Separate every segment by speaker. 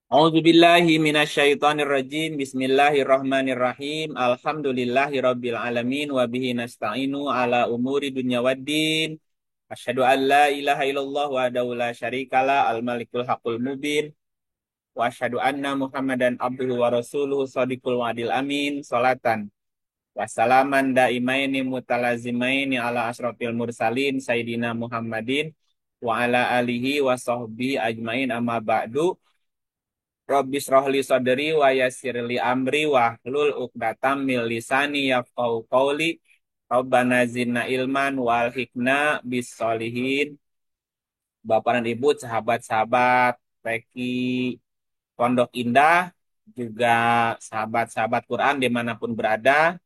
Speaker 1: A'udzubillahi minasyaitonirrajim. Bismillahirrahmanirrahim. Alhamdulillahirabbil alamin wa bihi nasta'inu ala umuri dunya waddin. Asyhadu an la ilaha illallah wahdahu la syarikalah al-malikul haqqul mubin wa asyhadu anna Muhammadan abduhu wa rasuluhu shadiqul wa'dil amin. Salatan wa salaman daimaini mutalazimaini ala asrofil mursalin sayyidina Muhammadin wa ala alihi wa sahbihi ajmain amma ba'du. Rabbi shrahli sadri wa yassirli amri wa hlul uqdatam min lisani yafqahu qawli. Rabbana zidna ilman wal hikna bis solihin. Bapak dan Ibu, sahabat-sahabat Peki Pondok Indah, juga sahabat-sahabat Quran dimanapun berada.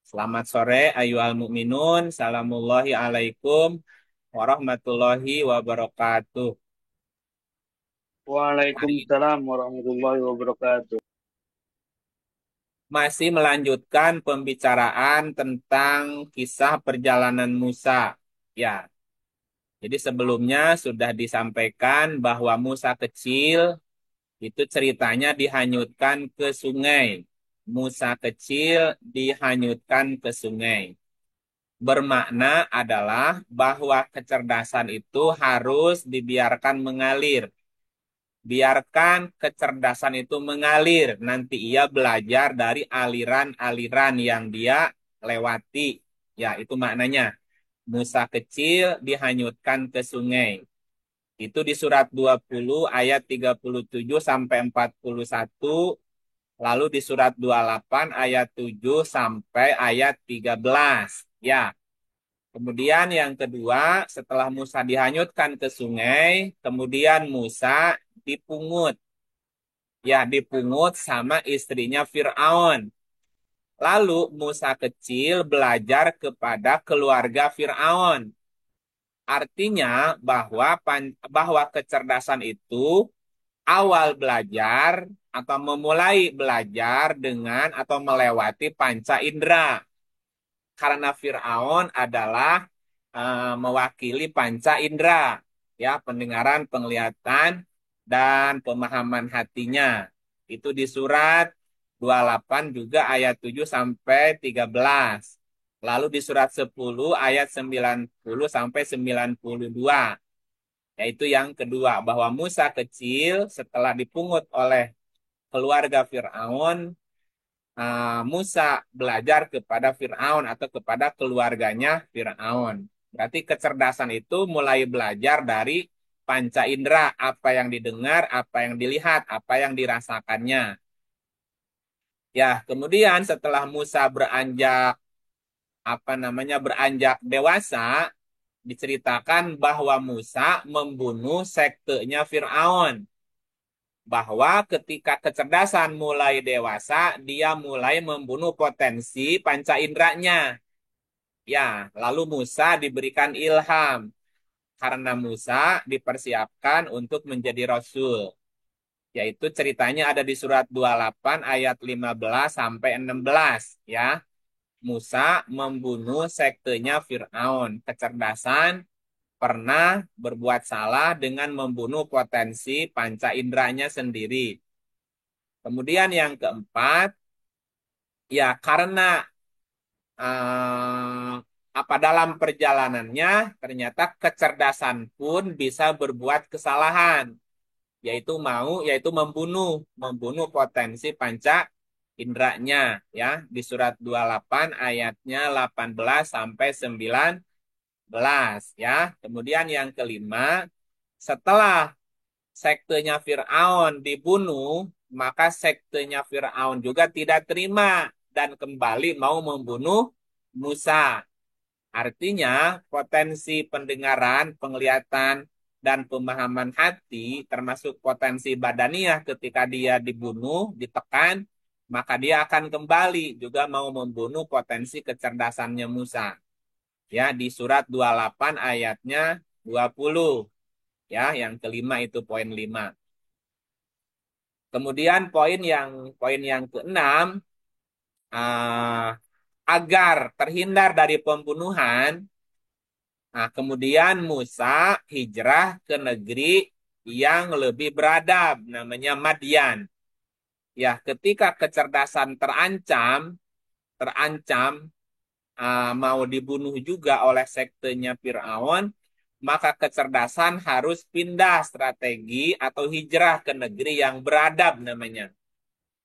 Speaker 1: Selamat sore, ayu al mukminun. Salamullahi alaikum warahmatullahi wabarakatuh. Hari
Speaker 2: Waalaikumsalam warahmatullahi wabarakatuh.
Speaker 1: masih melanjutkan pembicaraan tentang kisah perjalanan Musa. Ya, jadi sebelumnya sudah disampaikan bahwa Musa kecil itu ceritanya dihanyutkan ke sungai. Musa kecil dihanyutkan ke sungai. Bermakna adalah bahwa kecerdasan itu harus dibiarkan mengalir. Biarkan kecerdasan itu mengalir. Nanti ia belajar dari aliran-aliran yang dia lewati. Ya, itu maknanya. Musa kecil dihanyutkan ke sungai. Itu di surat 20 ayat 37 sampai 41. Lalu di surat 28 ayat 7 sampai ayat 13. Ya. Kemudian yang kedua, setelah Musa dihanyutkan ke sungai, kemudian Musa dipungut. Ya, dipungut sama istrinya Fir'aun. Lalu Musa kecil belajar kepada keluarga Fir'aun. Artinya bahwa kecerdasan itu awal belajar atau memulai belajar dengan atau melewati panca indera. Karena Fir'aun adalah mewakili panca indera, ya, pendengaran, penglihatan, dan pemahaman hatinya. Itu di surat 28 juga ayat 7 sampai 13. Lalu di surat 10 ayat 90 sampai 92. Yaitu yang kedua, bahwa Musa kecil setelah dipungut oleh keluarga Fir'aun, Musa belajar kepada Fir'aun atau kepada keluarganya Fir'aun. Berarti kecerdasan itu mulai belajar dari panca indera, apa yang didengar, apa yang dilihat, apa yang dirasakannya. Ya, kemudian setelah Musa beranjak dewasa, diceritakan bahwa Musa membunuh sektenya Fir'aun. Bahwa ketika kecerdasan mulai dewasa, dia mulai membunuh potensi panca inderanya. Ya, lalu Musa diberikan ilham karena Musa dipersiapkan untuk menjadi rasul. Yaitu ceritanya ada di surat 28 ayat 15 sampai 16, ya. Musa membunuh sektenya Fir'aun. Kecerdasan pernah berbuat salah dengan membunuh potensi panca inderanya sendiri. Kemudian yang keempat, ya karena eh, dalam perjalanannya ternyata kecerdasan pun bisa berbuat kesalahan, yaitu membunuh potensi panca inderanya, ya, di surat 28 ayatnya 18 sampai 19, ya. Kemudian yang kelima, setelah sektenya Fir'aun dibunuh, maka sektenya Fir'aun juga tidak terima dan kembali mau membunuh Musa. Artinya potensi pendengaran, penglihatan, dan pemahaman hati termasuk potensi badaniah ketika dia dibunuh, ditekan, maka dia akan kembali juga mau membunuh potensi kecerdasannya Musa. Ya, di surat 28 ayatnya 20. Ya, yang kelima itu poin 5. Kemudian poin yang keenam, ah, agar terhindar dari pembunuhan, nah, kemudian Musa hijrah ke negeri yang lebih beradab, namanya Madian. Ya, ketika kecerdasan terancam mau dibunuh juga oleh sektenya Fir'aun, maka kecerdasan harus pindah strategi atau hijrah ke negeri yang beradab namanya.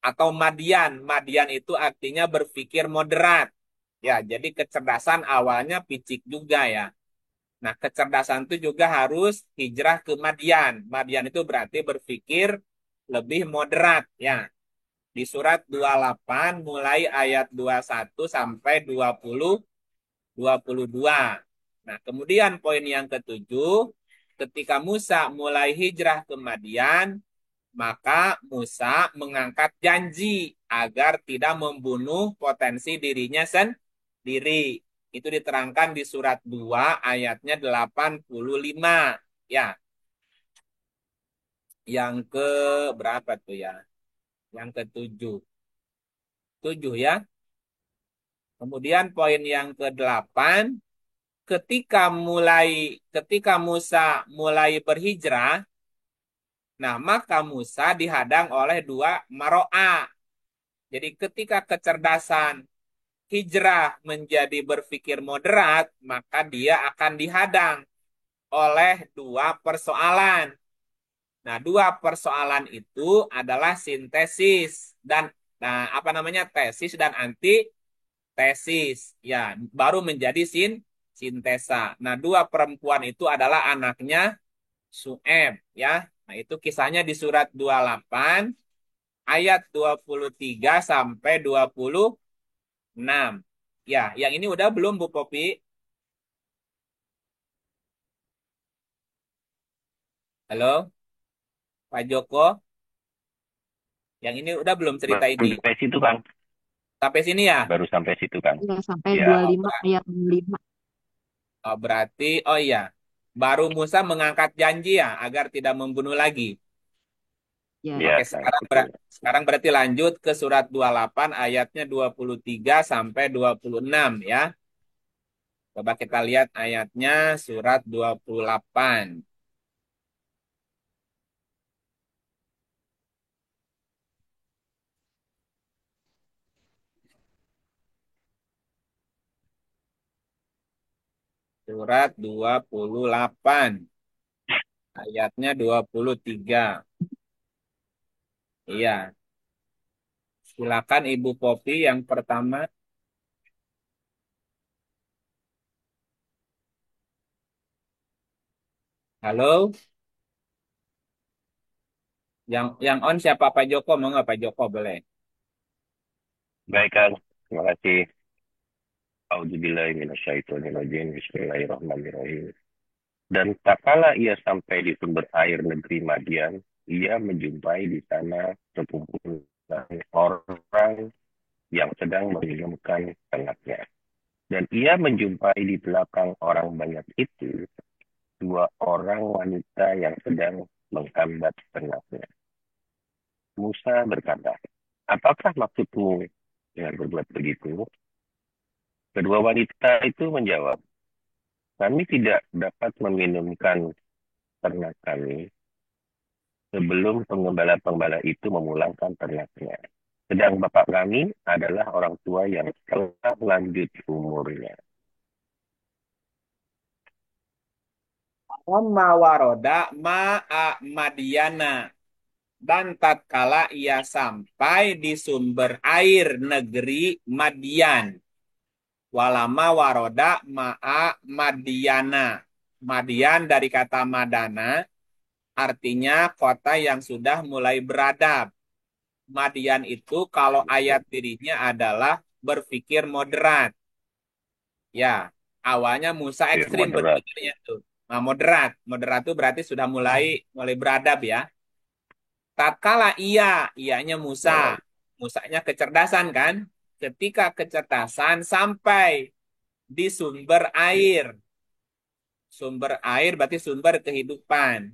Speaker 1: Atau Madian. Madian itu artinya berpikir moderat. Ya, jadi kecerdasan awalnya picik juga ya. Nah, kecerdasan itu juga harus hijrah ke Madian. Madian itu berarti berpikir lebih moderat ya. Di surat 28 mulai ayat 21 sampai 22. Nah, kemudian poin yang ketujuh, ketika Musa mulai hijrah ke Madian, maka Musa mengangkat janji agar tidak membunuh potensi dirinya sendiri. Itu diterangkan di surat 2 ayatnya 85. Ya, yang ke berapa tuh ya? Yang ketujuh. Tujuh ya. Kemudian poin yang ke-8, ketika Musa mulai berhijrah, nah maka Musa dihadang oleh dua maro'a. Jadi ketika kecerdasan hijrah menjadi berpikir moderat, maka dia akan dihadang oleh dua persoalan. Nah, dua persoalan itu adalah sintesis dan apa namanya tesis dan antitesis. Ya, baru menjadi sintesa. Nah, dua perempuan itu adalah anaknya Su'eb, ya. Nah, itu kisahnya di surat 28 ayat 23 sampai 26. Ya, yang ini udah belum Bu Popi? Halo, Pak Joko? Yang ini udah belum cerita
Speaker 3: Baru
Speaker 1: ini?
Speaker 3: sampai situ, Kang.
Speaker 1: Sampai sini ya?
Speaker 3: Baru sampai situ, Kang.
Speaker 4: Ya, sampai
Speaker 3: Ya,
Speaker 4: 25 ayat 25.
Speaker 1: Berarti, oh iya. Baru Musa mengangkat janji ya agar tidak membunuh lagi.
Speaker 4: Ya,
Speaker 3: ya,
Speaker 1: Oke,
Speaker 3: Kang, betul.
Speaker 1: sekarang berarti lanjut ke surat 28 ayatnya 23 sampai 26 ya. Coba kita lihat ayatnya surat 28. Surat 28 ayatnya 23. Iya, silakan Ibu Popi yang pertama. Halo, yang on siapa Pak Joko? Mau nggak Pak Joko boleh?
Speaker 3: Baik, Kang. Terima kasih. Auzubillahi minasyaitonirrajim. Bismillahirrahmanirrahim. Dan tak kala ia sampai di sumber air negeri Madian, ia menjumpai di sana sekumpulan orang yang sedang meminumkan ternaknya. Dan ia menjumpai di belakang orang banyak itu dua orang wanita yang sedang menghambat ternaknya. Musa berkata, apakah maksudmu dengan berbuat begitu? Kedua wanita itu menjawab, kami tidak dapat meminumkan ternak kami sebelum pengembala-pengembala itu memulangkan ternaknya. Sedang bapak kami adalah orang tua yang telah lanjut umurnya.
Speaker 1: Amma waroda ma'a Madiana. Dan tatkala ia sampai di sumber air negeri Madian. Walama waroda ma'a Madiana. Madian dari kata Madana, artinya kota yang sudah mulai beradab. Madian itu kalau ayat dirinya adalah berpikir moderat. Ya, awalnya Musa
Speaker 3: Ya,
Speaker 1: ekstrim
Speaker 3: moderat.
Speaker 1: berpikirnya tuh. Nah, moderat. Moderat itu berarti sudah mulai mulai beradab ya. Tatkala ianya Musa.
Speaker 3: Ya,
Speaker 1: Musanya kecerdasan kan? Ketika kecerdasan sampai di sumber air. Sumber air berarti sumber kehidupan.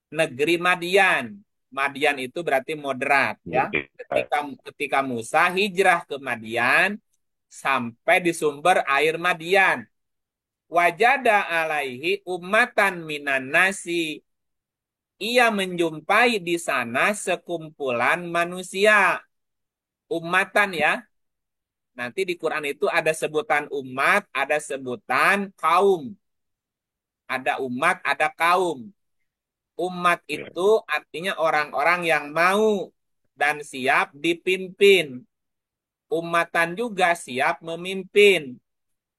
Speaker 1: Negeri Madian. Madian itu berarti moderat ya.
Speaker 3: moderat.
Speaker 1: Ketika Musa hijrah ke Madian sampai di sumber air Madian. Wajada alaihi ummatan minan nasi. ia menjumpai di sana sekumpulan manusia, ummatan ya. Nanti di Quran itu ada sebutan umat, ada sebutan kaum. Ada umat, ada kaum. Umat
Speaker 3: Ya.
Speaker 1: itu artinya orang-orang yang mau dan siap dipimpin. Umatan juga siap memimpin.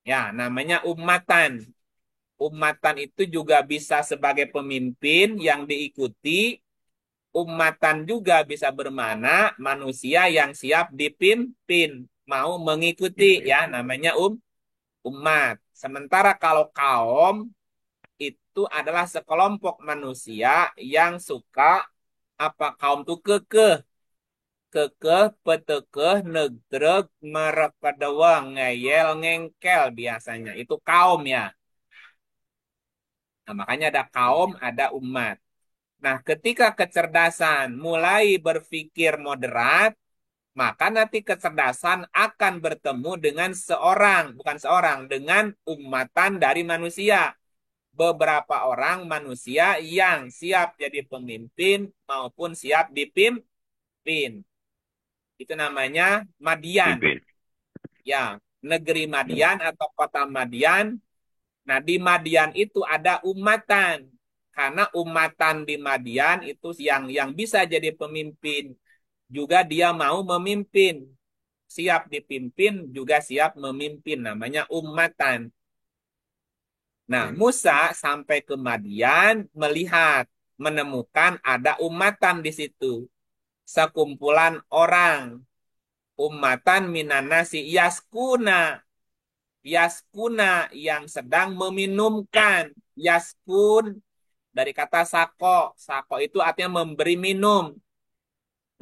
Speaker 1: Ya, namanya umatan. Umatan itu juga bisa sebagai pemimpin yang diikuti. Umatan juga bisa bermakna manusia yang siap dipimpin, mau mengikuti ya, namanya umat. Sementara kalau kaum itu adalah sekelompok manusia yang suka apa kaum tuh kekeh petekeh negreg merekedewa ngeyel ngengkel biasanya itu kaum ya. Nah, makanya ada kaum, ada umat. Nah, ketika kecerdasan mulai berpikir moderat, maka nanti kecerdasan akan bertemu dengan seorang, bukan seorang, dengan umatan dari manusia. Beberapa orang manusia yang siap jadi pemimpin maupun siap dipimpin. Itu namanya Madian.
Speaker 3: Pimpin.
Speaker 1: Ya, negeri Madian atau kota Madian. Nah, di Madian itu ada umatan. Karena umatan di Madian itu yang bisa jadi pemimpin. Juga dia mau memimpin. Siap dipimpin, juga siap memimpin. Namanya umatan. Nah, Musa sampai ke Madian melihat, menemukan ada umatan di situ. Sekumpulan orang. Umatan minanasi yaskuna. Yaskuna yang sedang meminumkan. Yaskun dari kata sako. Sako itu artinya memberi minum.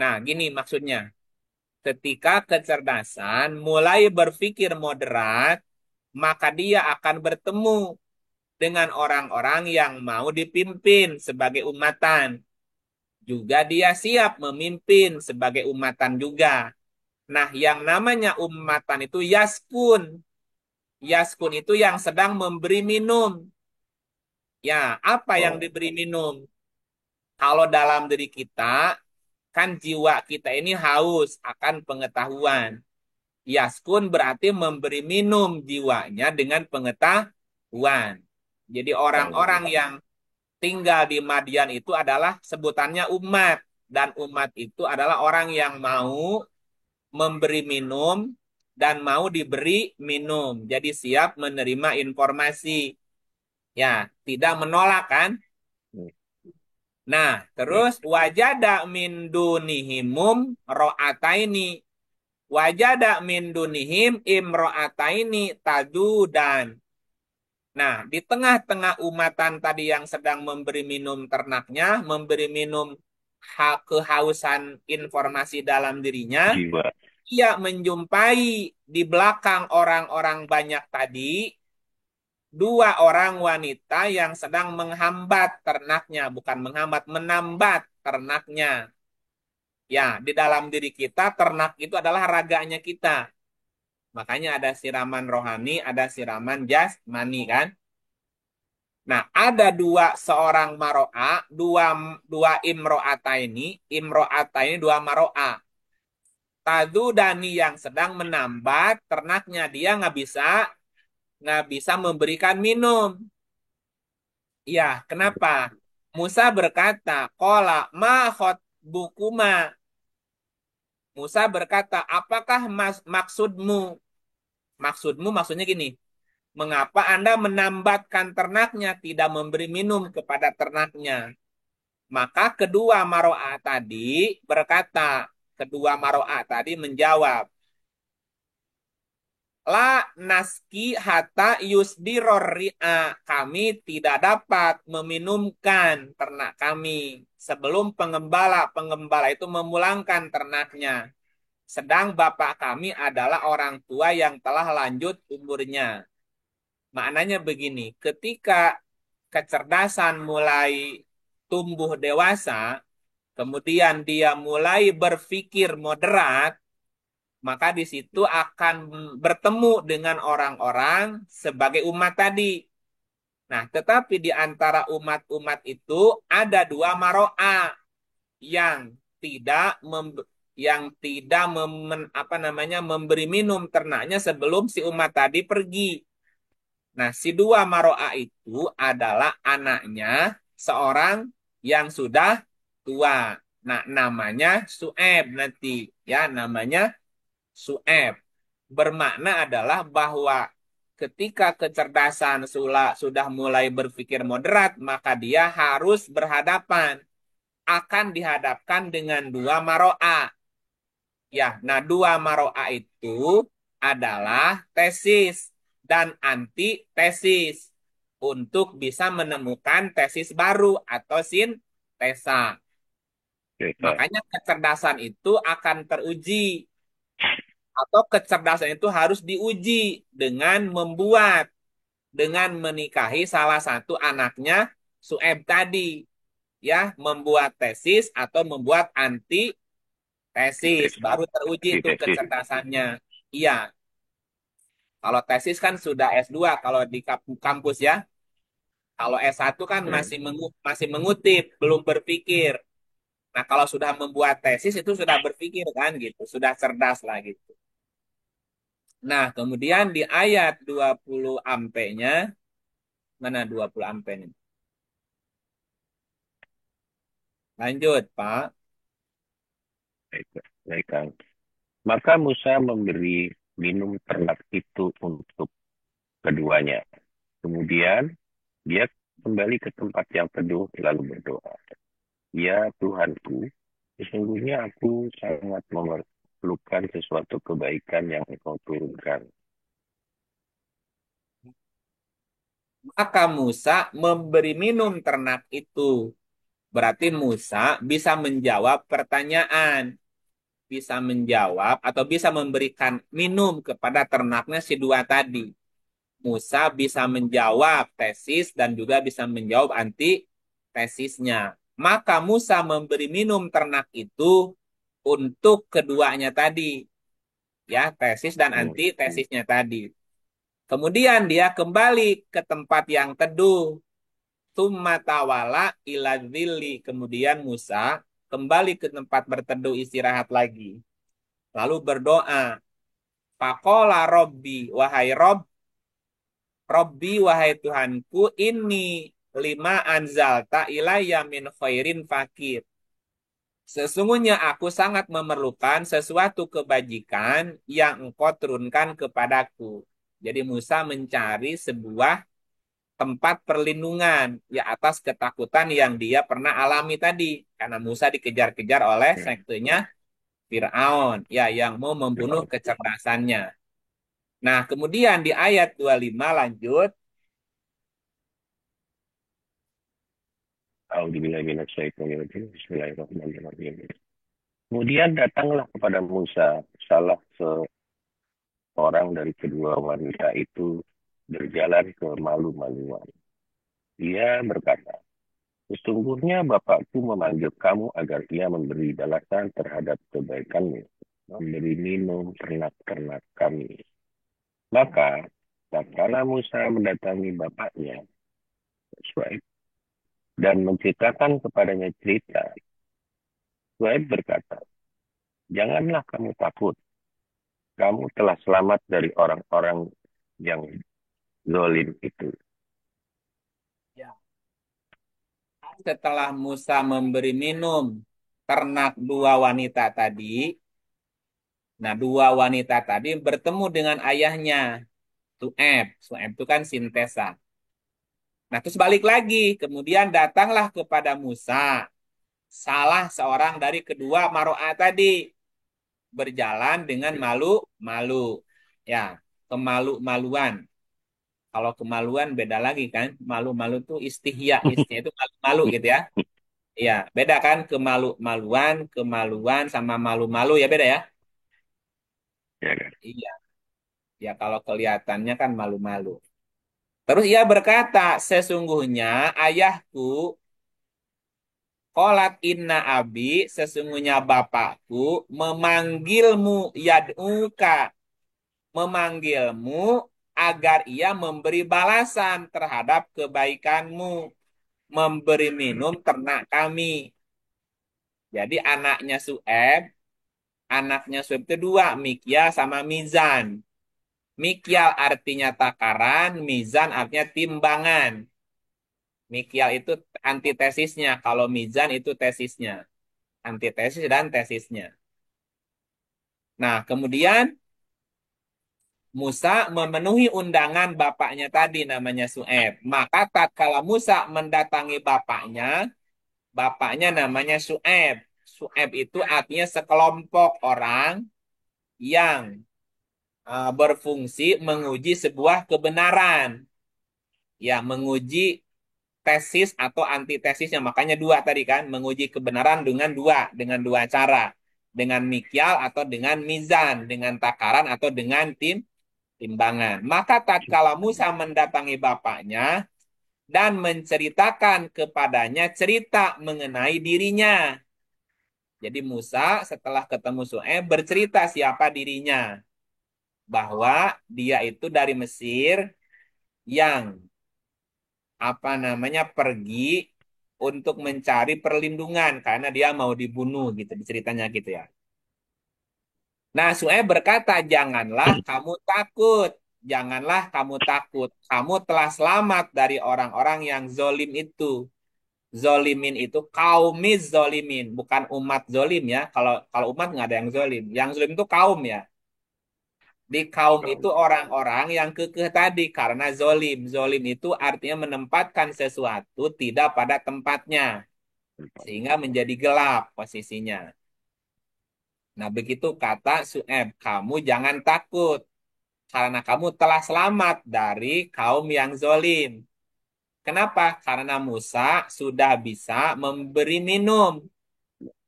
Speaker 1: Nah, gini maksudnya. Ketika kecerdasan mulai berpikir moderat, maka dia akan bertemu dengan orang-orang yang mau dipimpin sebagai umatan. Juga dia siap memimpin sebagai umatan juga. Nah, yang namanya umatan itu yaskun. Yaskun itu yang sedang memberi minum. Ya, apa yang
Speaker 3: Oh,
Speaker 1: diberi minum? Kalau dalam diri kita, kan jiwa kita ini haus akan pengetahuan. Yaskun berarti memberi minum jiwanya dengan pengetahuan. Jadi orang-orang yang tinggal di Madian itu adalah sebutannya umat. Dan umat itu adalah orang yang mau memberi minum dan mau diberi minum. Jadi siap menerima informasi. Ya, tidak menolak kan? Nah, terus wajada min dunihimum ro'ataini. Wajada min dunihim imro'ataini tadudan. Nah, di tengah-tengah umatan tadi yang sedang memberi minum ternaknya, memberi minum kehausan informasi dalam dirinya,
Speaker 3: jiwa.
Speaker 1: ia menjumpai di belakang orang-orang banyak tadi dua orang wanita yang sedang menghambat ternaknya, bukan menghambat, menambat ternaknya. Ya, di dalam diri kita ternak itu adalah raganya kita. Makanya ada siraman rohani, ada siraman jasmani kan? Nah, ada seorang maro'a, dua imro'ata ini dua maro'a. Tadu dani yang sedang menambat ternaknya dia nggak bisa memberikan minum. Ya, kenapa? Musa berkata, "Qala ma bukuma." Musa berkata, "Apakah maksudmu?" Maksudmu maksudnya gini, "Mengapa Anda menambatkan ternaknya, tidak memberi minum kepada ternaknya?" Maka kedua maro'a tadi menjawab, La naski hata yusdirorri'a. Kami tidak dapat meminumkan ternak kami sebelum pengembala itu memulangkan ternaknya. Sedang bapak kami adalah orang tua yang telah lanjut umurnya. Maknanya begini, ketika kecerdasan mulai tumbuh dewasa, kemudian dia mulai berpikir moderat, maka di situ akan bertemu dengan orang-orang sebagai umat tadi. Nah, tetapi di antara umat-umat itu ada dua maro'a yang tidak memberi minum ternaknya sebelum si umat tadi pergi. Nah, si dua maro'a itu adalah anaknya seorang yang sudah tua. Nah, namanya Su'eb nanti. Ya, namanya Su'eb. Bermakna adalah bahwa ketika kecerdasan sudah mulai berpikir moderat, maka dia harus akan dihadapkan dengan dua maro'a. Ya, nah dua maro'a itu adalah tesis dan antitesis untuk bisa menemukan tesis baru atau sintesa.
Speaker 3: Kita.
Speaker 1: Makanya kecerdasan itu akan teruji atau kecerdasan itu harus diuji dengan menikahi salah satu anaknya Su'eb tadi, ya, membuat tesis atau membuat antitesis baru teruji itu
Speaker 3: Antitesis.
Speaker 1: kecerdasannya. Iya, kalau tesis kan sudah S2 kalau di kampus ya. Kalau S1 kan masih mengutip, belum berpikir. Nah, kalau sudah membuat tesis itu sudah berpikir kan gitu, sudah cerdas lah gitu. Nah, kemudian di ayat 20 ampe-nya, mana 20 ampe-nya? Lanjut, Pak.
Speaker 3: Baik, baik, Kang. Maka Musa memberi minum ternak itu untuk keduanya. Kemudian dia kembali ke tempat yang teduh lalu berdoa. Ya Tuhanku, sesungguhnya aku sangat memerlukan sesuatu kebaikan yang Engkau turunkan.
Speaker 1: Maka Musa memberi minum ternak itu. Berarti Musa bisa menjawab pertanyaan, bisa menjawab atau bisa memberikan minum kepada ternaknya si dua tadi. Musa bisa menjawab tesis dan juga bisa menjawab anti tesisnya. Maka Musa memberi minum ternak itu untuk keduanya tadi, ya, tesis dan anti tesisnya tadi. Kemudian dia kembali ke tempat yang teduh. Tsumma tawala ila dzilli. Kemudian Musa kembali ke tempat berteduh istirahat lagi. Lalu berdoa. Faqala Robbi wahai Tuhanku, ini lima anzalta ilayya min khairin fakir. Sesungguhnya aku sangat memerlukan sesuatu kebajikan yang engkau turunkan kepadaku. Jadi Musa mencari sebuah tempat perlindungan ya atas ketakutan yang dia pernah alami tadi. Karena Musa dikejar-kejar oleh sektenya Fir'aun ya yang mau membunuh kecerdasannya. Nah, kemudian di ayat 25 lanjut.
Speaker 3: Bismillahirrahmanirrahim. Kemudian datanglah kepada Musa salah seorang dari kedua wanita itu berjalan ke malu-maluan. Dia berkata, sesungguhnya Bapakku memanggil kamu agar ia memberi balasan terhadap kebaikanmu, memberi minum ternak-ternak kami. Maka, tatkala Musa mendatangi bapaknya, Shuaib, dan menceritakan kepadanya cerita, Shuaib berkata, janganlah kamu takut, kamu telah selamat dari orang-orang yang zalim itu.
Speaker 1: Ya. Setelah Musa memberi minum ternak dua wanita tadi, nah dua wanita tadi bertemu dengan ayahnya, Su'eb. Su'eb itu kan sintesa. Nah, terus balik lagi. Kemudian datanglah kepada Musa, salah seorang dari kedua Maro'a tadi. Berjalan dengan malu-malu. Ya, kemalu-maluan. Kalau kemaluan beda lagi kan. Malu-malu itu istihya. Istihya itu malu-malu gitu ya. Iya, beda kan kemalu-maluan, kemaluan sama malu-malu ya beda ya.
Speaker 3: Ya kan?
Speaker 1: Iya, ya kalau kelihatannya kan malu-malu. Terus ia berkata, sesungguhnya ayahku, qolat inna abi, sesungguhnya bapakku memanggilmu yad'uka, memanggilmu agar ia memberi balasan terhadap kebaikanmu, memberi minum ternak kami. Jadi anaknya Su'aib itu dua, Mikyal sama Mizan. Mikyal artinya takaran, Mizan artinya timbangan. Mikyal itu antitesisnya, kalau Mizan itu tesisnya. Antitesis dan tesisnya. Nah, kemudian Musa memenuhi undangan bapaknya tadi namanya Su'aib. Maka tatkala Musa mendatangi bapaknya namanya Su'aib. Su'aib itu artinya sekelompok orang yang berfungsi menguji sebuah kebenaran. Ya, menguji tesis atau antitesisnya. Makanya dua tadi kan, menguji kebenaran dengan dua cara. Dengan mikyal atau dengan mizan, dengan takaran atau dengan timbangan. Maka tatkala Musa mendatangi bapaknya dan menceritakan kepadanya cerita mengenai dirinya. Jadi Musa setelah ketemu Su'aib bercerita siapa dirinya. Bahwa dia itu dari Mesir yang pergi untuk mencari perlindungan karena dia mau dibunuh gitu ceritanya gitu ya. Nah, Su'aib berkata, "Janganlah kamu takut. Janganlah kamu takut. Kamu telah selamat dari orang-orang yang zolim itu." Zolimin itu kaumiz zolimin, bukan umat zolim ya. Kalau kalau umat nggak ada yang zolim. Yang zolim itu kaum ya. Di kaum itu orang-orang yang kekeh tadi karena zolim. Zolim itu artinya menempatkan sesuatu tidak pada tempatnya. Sehingga menjadi gelap posisinya. Nah begitu kata Su'aib, kamu jangan takut. Karena kamu telah selamat dari kaum yang zolim. Kenapa? Karena Musa sudah bisa memberi minum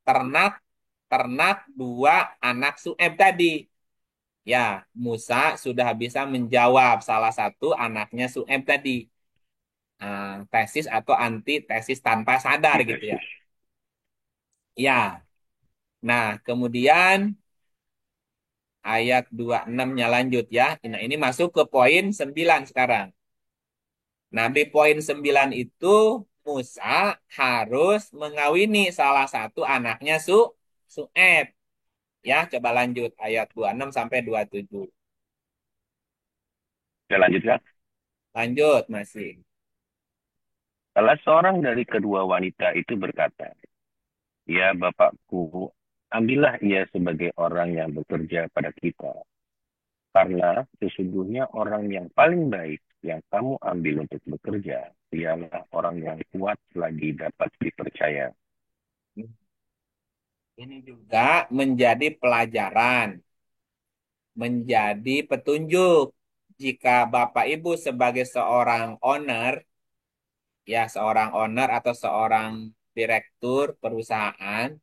Speaker 1: ternak ternak dua anak Su'aib tadi. Ya, Musa sudah bisa menjawab salah satu anaknya Su'aib tadi. Tesis atau antitesis tanpa sadar gitu ya. Ya, nah kemudian ayat 26-nya lanjut ya. Nah ini masuk ke poin 9 sekarang. Nah di poin 9 itu Musa harus mengawini salah satu anaknya Su'aib. Ya, coba lanjut ayat 26 sampai 27.
Speaker 3: Saya lanjutkan.
Speaker 1: Lanjut masih.
Speaker 3: Salah seorang dari kedua wanita itu berkata, "Ya Bapakku, ambillah ia sebagai orang yang bekerja pada kita. Karena sesungguhnya orang yang paling baik yang kamu ambil untuk bekerja, ialah orang yang kuat lagi dapat dipercaya."
Speaker 1: Ini juga menjadi pelajaran, menjadi petunjuk. Jika Bapak Ibu sebagai seorang owner atau seorang direktur perusahaan,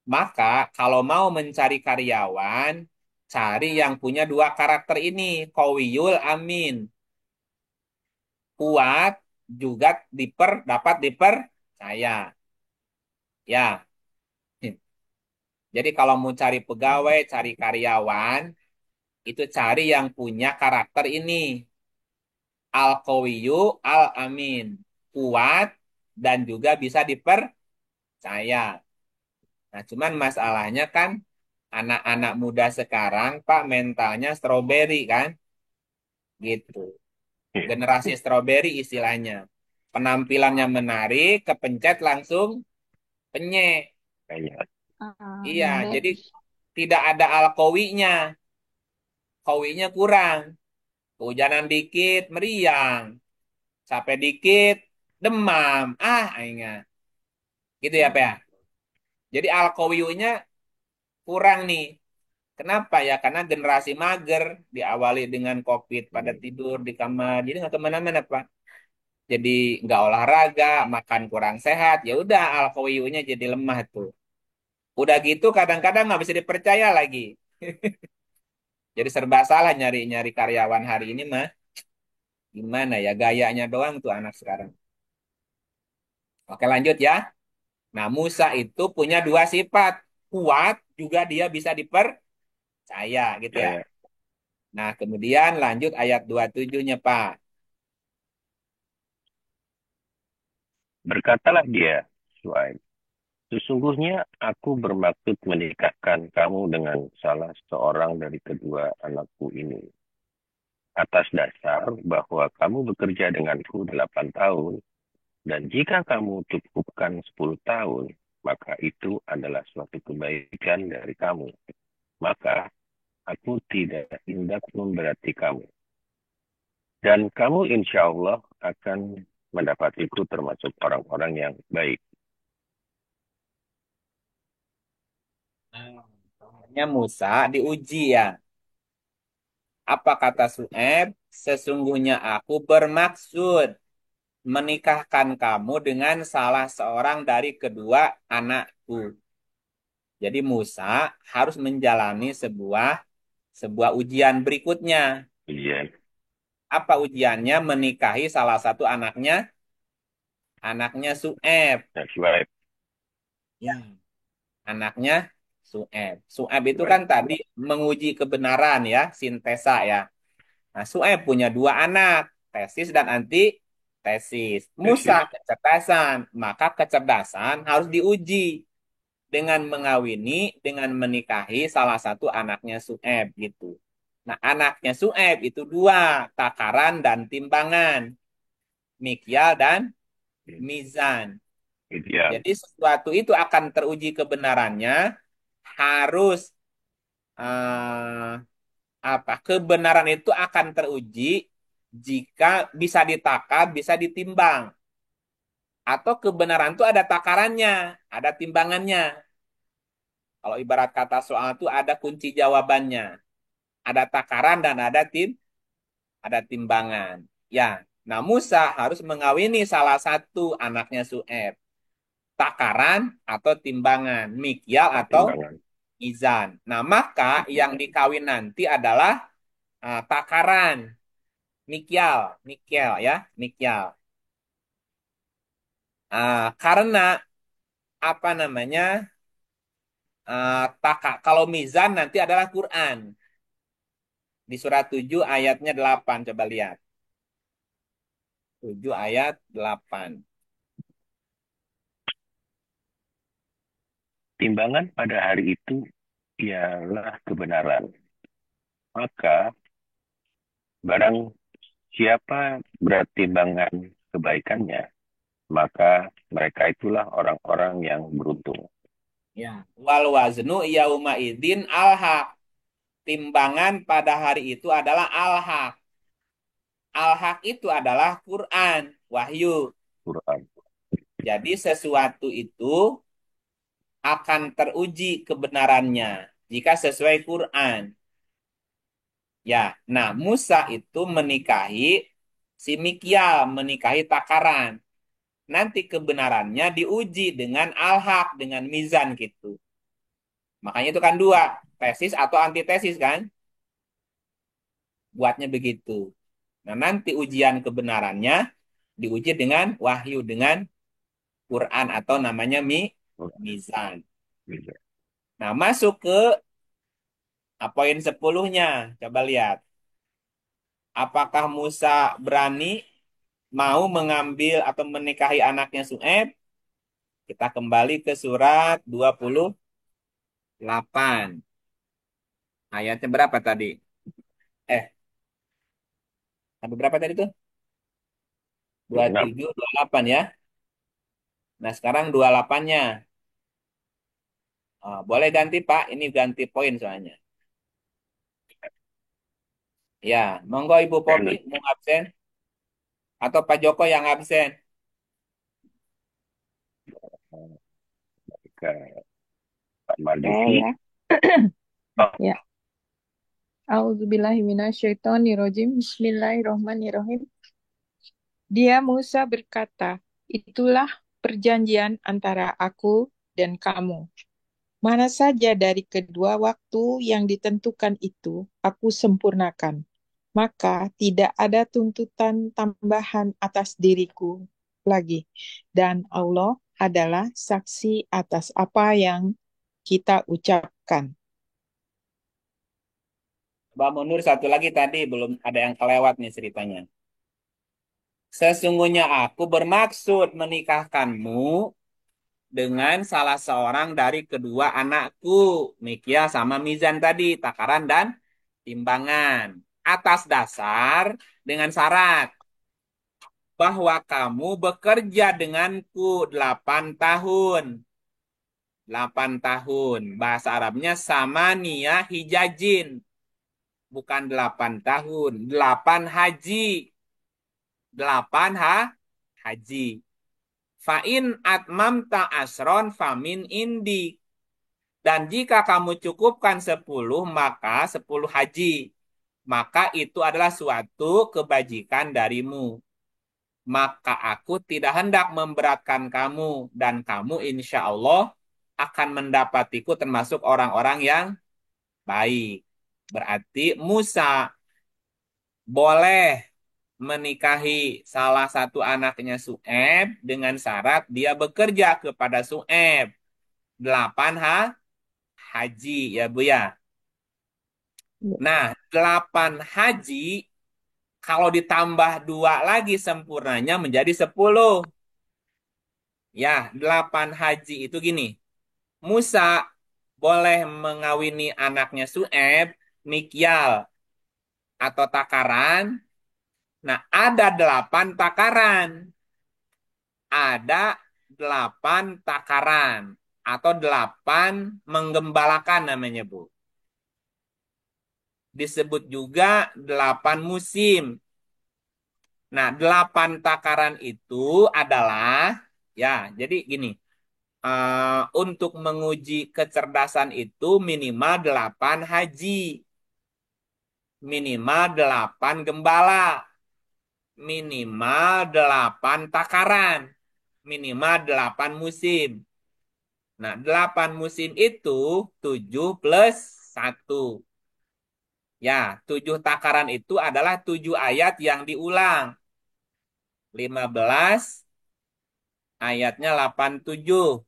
Speaker 1: maka kalau mau mencari karyawan, cari yang punya dua karakter ini, Qawiyul Amin. Kuat juga dapat dipercaya. Ya, jadi kalau mau cari pegawai, cari karyawan, itu cari yang punya karakter ini. Al-Qawiyu, Al-Amin. Kuat dan juga bisa dipercaya. Nah, cuman masalahnya kan anak-anak muda sekarang, Pak, mentalnya stroberi kan? Gitu. Generasi stroberi istilahnya. Penampilannya menarik, kepencet langsung penyek.
Speaker 3: Kayaknya.
Speaker 1: Iya,
Speaker 4: Nyontek.
Speaker 1: jadi tidak ada al-qawinya. Qawinya kurang. Hujanan dikit, meriang. Capek dikit, demam. Ingat. Gitu ya, Pak. Ya? Jadi al-qawiyunya kurang nih. Kenapa ya? Karena generasi mager diawali dengan COVID pada tidur di kamar. Jadi nggak kemana-mana, Pak. Jadi nggak olahraga, makan kurang sehat. Ya udah al-qawiyunya jadi lemah tuh. Udah gitu kadang-kadang nggak bisa dipercaya lagi. Jadi serba salah nyari-nyari karyawan hari ini mah. Gimana ya gayanya doang tuh anak sekarang. Oke lanjut ya. Nah Musa itu punya dua sifat. Kuat juga dia bisa dipercaya gitu ya.
Speaker 3: Saya
Speaker 1: Nah, kemudian lanjut ayat 27-nya, Pak.
Speaker 3: Berkatalah dia, Suaib, sesungguhnya aku bermaksud menikahkan kamu dengan salah seorang dari kedua anakku ini. Atas dasar bahwa kamu bekerja denganku 8 tahun, dan jika kamu cukupkan 10 tahun, maka itu adalah suatu kebaikan dari kamu. Maka aku tidak hendak memberati kamu. Dan kamu insya Allah akan mendapatiku termasuk orang-orang yang baik.
Speaker 1: Nah, Musa diuji ya. Apa kata Su'eb? Sesungguhnya aku bermaksud menikahkan kamu dengan salah seorang dari kedua anakku. Jadi Musa harus menjalani sebuah ujian berikutnya.
Speaker 3: Ujian.
Speaker 1: Apa ujiannya? Menikahi salah satu anaknya Su'eb.
Speaker 3: Nah, Suaib.
Speaker 1: Ya. Anaknya Su'eb. Su'eb itu
Speaker 3: Suaib.
Speaker 1: kan tadi menguji kebenaran ya, sintesa ya. Nah, Su'eb punya dua anak, tesis dan antitesis. Musa
Speaker 3: Tesis.
Speaker 1: kecerdasan, maka kecerdasan harus diuji dengan dengan menikahi salah satu anaknya Su'eb gitu. Nah, anaknya Su'eb itu dua, takaran dan timbangan, mikyal dan mizan.
Speaker 3: Ideal.
Speaker 1: Jadi sesuatu itu akan teruji kebenarannya harus eh, kebenaran itu akan teruji jika bisa ditakar, bisa ditimbang. Atau kebenaran itu ada takarannya, ada timbangannya. Kalau ibarat kata soal itu ada kunci jawabannya. Ada takaran dan ada timbangan. Ya, nah Musa harus mengawini salah satu anaknya Su'eb. Takaran atau timbangan, mikyal atau
Speaker 3: Pertimbangan.
Speaker 1: mizan. Nah, maka yang dikawin nanti adalah takaran, mikyal ya, mikyal. Karena apa namanya? Kalau mizan nanti adalah Quran. Di surat 7 ayatnya 8 coba lihat. 7 ayat 8.
Speaker 3: Timbangan pada hari itu ialah kebenaran. Maka barang siapa berat timbangan kebaikannya, maka mereka itulah orang-orang yang beruntung.
Speaker 1: Ya. Wal waznu yauma idzin al-haq. Timbangan pada hari itu adalah al-haq. Al-haq itu adalah Quran, wahyu.
Speaker 3: Quran.
Speaker 1: Jadi sesuatu itu akan teruji kebenarannya jika sesuai Quran. Ya, nah Musa itu menikahi si Mikyal, menikahi takaran. Nanti kebenarannya diuji dengan al-haq, dengan mizan gitu. Makanya itu kan dua, tesis atau antitesis kan? Buatnya begitu. Nah, nanti ujian kebenarannya diuji dengan wahyu, dengan Quran atau namanya mizan.
Speaker 3: Bisa.
Speaker 1: Nah, masuk ke poin 10-nya. Coba lihat. Apakah Musa berani mau mengambil atau menikahi anaknya Su'eb? Kita kembali ke surat 28. Ayatnya berapa tadi? Eh, sampai berapa tadi tuh?
Speaker 3: 26.
Speaker 1: 27, 28 ya. Nah, sekarang 28-nya. Boleh ganti, Pak. Ini ganti poin soalnya. Ya, monggo Ibu Popi mau absen atau Pak Joko yang absen.
Speaker 3: Ke Pak
Speaker 5: Saya
Speaker 3: Mardiki.
Speaker 5: ya.
Speaker 3: Oh,
Speaker 5: Ya. Auzubillahiminasyaitonirrojim. Bismillahirrahmanirrahim. Dia Musa berkata, itulah perjanjian antara aku dan kamu. Mana saja dari kedua waktu yang ditentukan itu, aku sempurnakan. Maka tidak ada tuntutan tambahan atas diriku lagi. Dan Allah adalah saksi atas apa yang kita ucapkan.
Speaker 1: Mbak Munur satu lagi tadi belum ada yang kelewat nih ceritanya. Sesungguhnya aku bermaksud menikahkanmu dengan salah seorang dari kedua anakku, Mikya sama Mizan tadi, takaran dan timbangan. Atas dasar dengan syarat bahwa kamu bekerja denganku 8 tahun. 8 tahun. Bahasa Arabnya sama nia hijajin. Bukan 8 tahun. 8 haji. 8 haji. Fa'in atmamta asron famin indi. Dan jika kamu cukupkan 10, maka 10 haji. Maka itu adalah suatu kebajikan darimu. Maka aku tidak hendak memberatkan kamu. Dan kamu insya Allah akan mendapatiku termasuk orang-orang yang baik. Berarti Musa boleh menikahi salah satu anaknya Su'eb dengan syarat dia bekerja kepada Su'eb. 8 haji ya Bu ya.
Speaker 5: Ya.
Speaker 1: Nah, 8 haji kalau ditambah 2 lagi sempurnanya menjadi 10. Ya, 8 haji itu gini. Musa boleh mengawini anaknya Su'eb, Mikyal atau takaran. Nah, ada 8 takaran. Ada 8 takaran atau 8 menggembalakan namanya, Bu. Disebut juga 8 musim. Nah, 8 takaran itu adalah, ya, jadi gini, untuk menguji kecerdasan itu minimal 8 haji, minimal 8 gembala, minimal 8 takaran, minimal 8 musim. Nah, 8 musim itu 7 plus 1. Ya, 7 takaran itu adalah 7 ayat yang diulang. 15 ayatnya 87.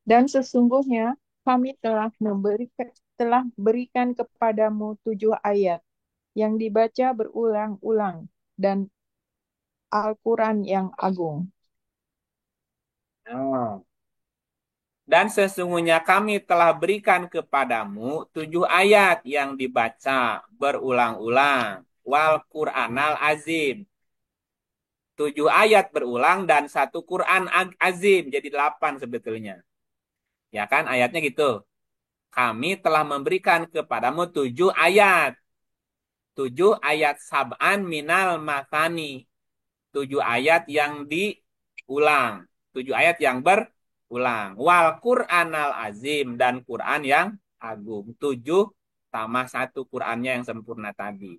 Speaker 5: Dan sesungguhnya kami telah berikan kepadamu 7 ayat yang dibaca berulang-ulang dan Al-Quran yang agung.
Speaker 1: Oh. Dan sesungguhnya kami telah berikan kepadamu 7 ayat yang dibaca berulang-ulang. Wal Qur'anal Azim. 7 ayat berulang dan 1 Quran Azim. Jadi 8 sebetulnya. Ya kan ayatnya gitu. Kami telah memberikan kepadamu 7 ayat. 7 ayat sab'an minal makani. 7 ayat yang diulang. 7 ayat yang berulang. Wal Qur'anal Azim. Dan Quran yang agung. 7 tambah 1 Qurannya yang sempurna tadi.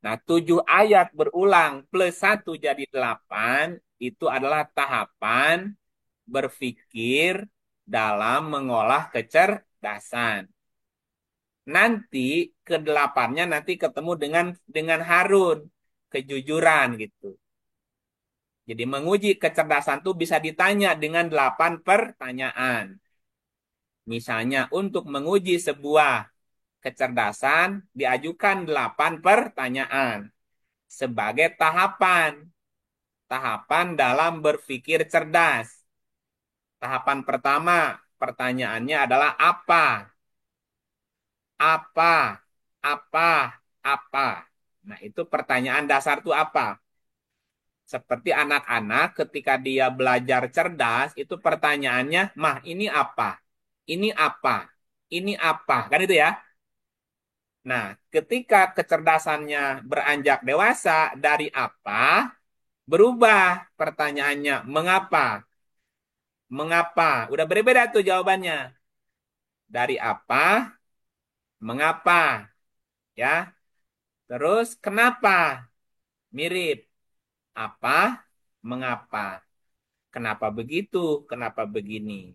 Speaker 1: Nah, 7 ayat berulang plus 1 jadi 8. Itu adalah tahapan berpikir dalam mengolah kecerdasan. Nanti ke-8-nya nanti ketemu dengan Harun, kejujuran gitu. Jadi menguji kecerdasan itu bisa ditanya dengan 8 pertanyaan. Misalnya untuk menguji sebuah kecerdasan diajukan 8 pertanyaan sebagai tahapan. Tahapan dalam berpikir cerdas. Tahapan pertama, pertanyaannya adalah apa? Apa? Apa? Apa? Nah, itu pertanyaan dasar itu apa? Seperti anak-anak ketika dia belajar cerdas, itu pertanyaannya, mah ini apa? Ini apa? Ini apa? Kan itu ya? Nah, ketika kecerdasannya beranjak dewasa, dari apa? Berubah pertanyaannya, mengapa? Mengapa? Udah berbeda tuh jawabannya. Dari apa? Mengapa? Ya. Terus kenapa? Mirip. Apa? Mengapa? Kenapa begitu? Kenapa begini?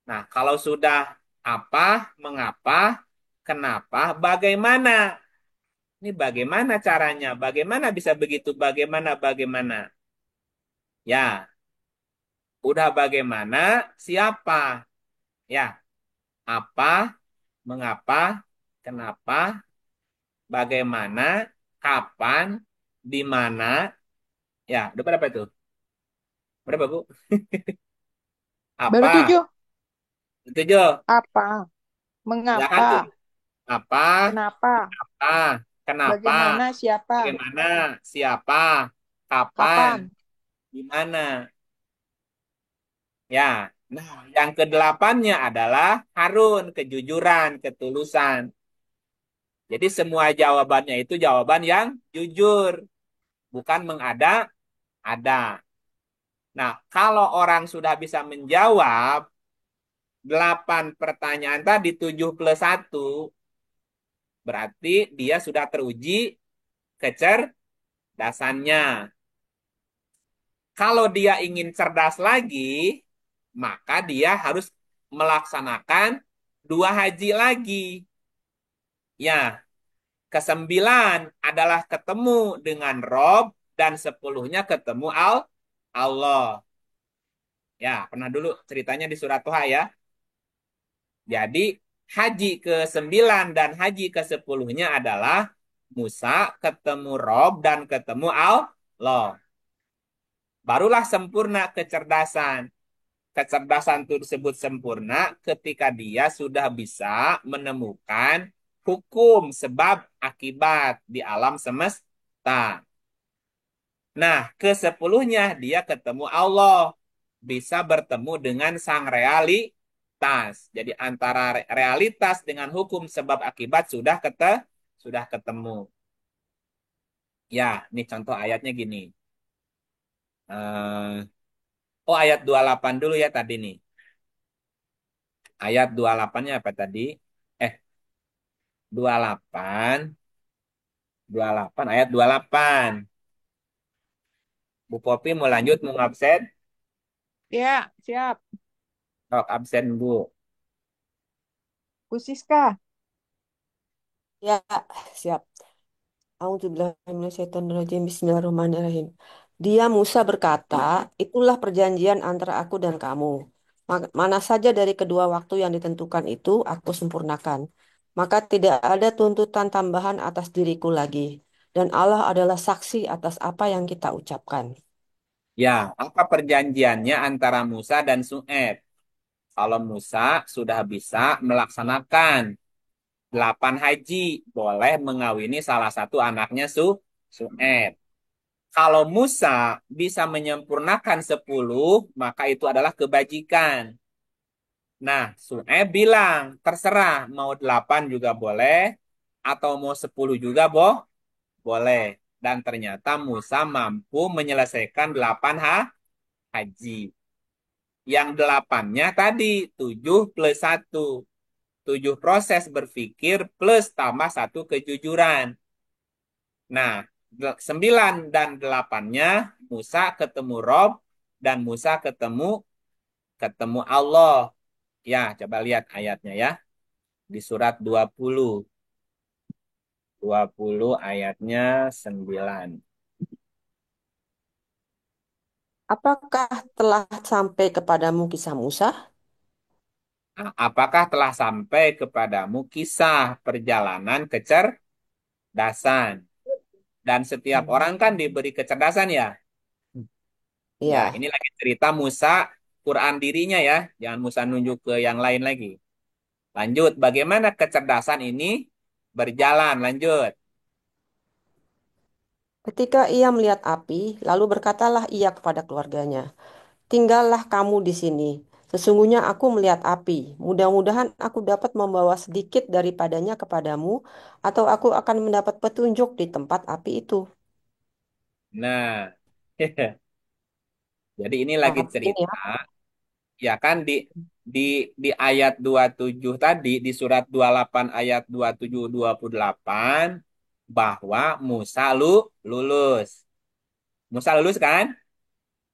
Speaker 1: Nah, kalau sudah apa, mengapa, kenapa, bagaimana? Ini bagaimana caranya? Bagaimana bisa begitu? Bagaimana? Ya, udah bagaimana? Siapa? Ya, apa? Mengapa? Kenapa? Bagaimana? Kapan? Di mana? Ya, udah berapa itu? Berapa, Bu?
Speaker 5: Baru
Speaker 1: Apa?
Speaker 5: 7.
Speaker 1: Tujuh.
Speaker 5: Apa?
Speaker 1: Ya kan
Speaker 5: Mengapa?
Speaker 1: tuh. Apa?
Speaker 5: Kenapa?
Speaker 1: Ah, kenapa?
Speaker 5: Bagaimana? Siapa?
Speaker 1: Bagaimana? Siapa? Kapan?
Speaker 5: Kapan?
Speaker 1: Di mana? Ya. Nah, yang kedelapannya adalah Harun, kejujuran, ketulusan. Jadi semua jawabannya itu jawaban yang jujur, bukan mengada-ada. Nah, kalau orang sudah bisa menjawab 8 pertanyaan tadi 7 plus 1, berarti dia sudah teruji kecerdasannya. Kalau dia ingin cerdas lagi, maka dia harus melaksanakan 2 haji lagi. Ya, ke-9 adalah ketemu dengan Rob dan 10-nya ketemu Allah. Ya, pernah dulu ceritanya di surat Toha ya. Jadi haji ke-9 dan haji ke-10-nya adalah Musa ketemu Rob dan ketemu Allah. Barulah sempurna kecerdasan. Kecerdasan itu disebut sempurna ketika dia sudah bisa menemukan hukum sebab akibat di alam semesta. Nah, ke-10-nya dia ketemu Allah. Bisa bertemu dengan sang realitas. Jadi antara realitas dengan hukum sebab akibat sudah ketemu. Ya, ini contoh ayatnya gini. Ayat 28 dulu ya tadi nih. Ayat 28-nya apa tadi? Eh, 28, 28, ayat 28. Bu Popi mau lanjut, mau absen?
Speaker 5: Ya, siap.
Speaker 1: Oh, absen, Bu.
Speaker 5: Bu Siska.
Speaker 6: Ya, siap. A'udzubillahiminasyaitonirrajim. Bismillahirrahmanirrahim. Dia Musa berkata, itulah perjanjian antara aku dan kamu. Mana saja dari kedua waktu yang ditentukan itu aku sempurnakan. Maka tidak ada tuntutan tambahan atas diriku lagi. Dan Allah adalah saksi atas apa yang kita ucapkan.
Speaker 1: Ya, apa perjanjiannya antara Musa dan Su'eb? Kalau Musa sudah bisa melaksanakan 8 haji, boleh mengawini salah satu anaknya Su'eb. Kalau Musa bisa menyempurnakan 10, maka itu adalah kebajikan. Nah, Su'eb bilang, terserah mau 8 juga boleh, atau mau 10 juga boleh. Dan ternyata Musa mampu menyelesaikan 8 haji. Yang 8-nya tadi, 7 plus 1. 7 proses berpikir plus tambah 1 kejujuran. Nah, 9 dan 8-nya Musa ketemu Rob dan Musa ketemu Allah. Ya, coba lihat ayatnya ya. Di surat 20. 20 ayatnya 9.
Speaker 6: Apakah telah sampai kepadamu kisah Musa?
Speaker 1: Apakah telah sampai kepadamu kisah perjalanan kecerdasan? Dan setiap orang kan diberi kecerdasan ya. Ya,
Speaker 6: Ya.
Speaker 1: ini lagi cerita Musa, Quran dirinya ya. Jangan Musa nunjuk ke yang lain lagi. Lanjut, bagaimana kecerdasan ini berjalan? Lanjut.
Speaker 6: Ketika ia melihat api, lalu berkatalah ia kepada keluarganya, tinggallah kamu di sini. Sesungguhnya aku melihat api. Mudah-mudahan aku dapat membawa sedikit daripadanya kepadamu, atau aku akan mendapat petunjuk di tempat api itu.
Speaker 1: Nah, jadi ini lagi
Speaker 6: Api ini
Speaker 1: cerita,
Speaker 6: apa?
Speaker 1: ya kan di di ayat 27 tadi, di surat 28 ayat 27 28 bahwa Musa lulus. Musa lulus kan?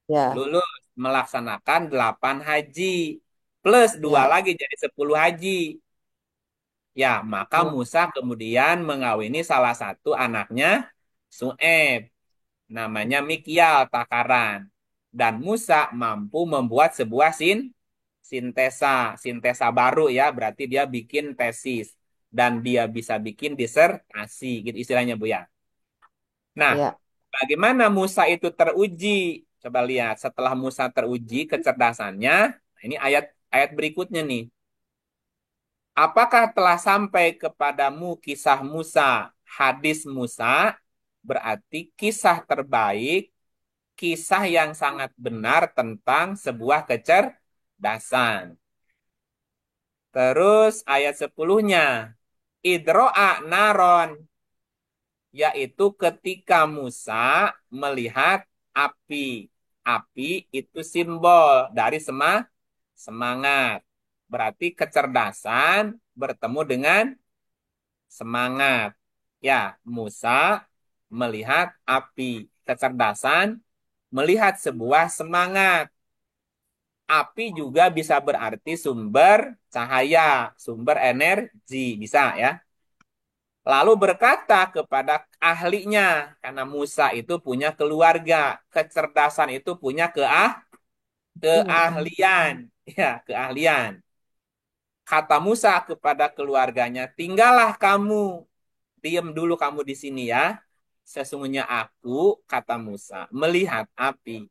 Speaker 6: Ya,
Speaker 1: Lulus melaksanakan 8 haji plus 2
Speaker 6: ya.
Speaker 1: lagi jadi 10 haji. Ya, maka
Speaker 6: Oh,
Speaker 1: Musa kemudian mengawini salah satu anaknya Su'eb, namanya Mikyal takaran. Dan Musa mampu membuat sebuah sintesa baru ya, berarti dia bikin tesis dan dia bisa bikin disertasi gitu istilahnya Bu ya. Nah,
Speaker 6: ya.
Speaker 1: bagaimana Musa itu teruji? Coba lihat setelah Musa teruji kecerdasannya, nah ini ayat berikutnya nih. Apakah telah sampai kepadamu kisah Musa, hadis Musa, berarti kisah terbaik, kisah yang sangat benar tentang sebuah kecerdasan. Terus ayat 10-nya, Idro'a naron, yaitu ketika Musa melihat api. Api itu simbol dari semangat. Berarti kecerdasan bertemu dengan semangat. Ya, Musa melihat api. Kecerdasan melihat sebuah semangat. Api juga bisa berarti sumber cahaya, sumber energi, bisa ya. Lalu berkata kepada ahlinya, karena Musa itu punya keluarga, kecerdasan itu punya keahlian, ya, keahlian. Kata Musa kepada keluarganya, tinggallah kamu, diam dulu kamu di sini ya. Sesungguhnya aku, kata Musa, melihat api.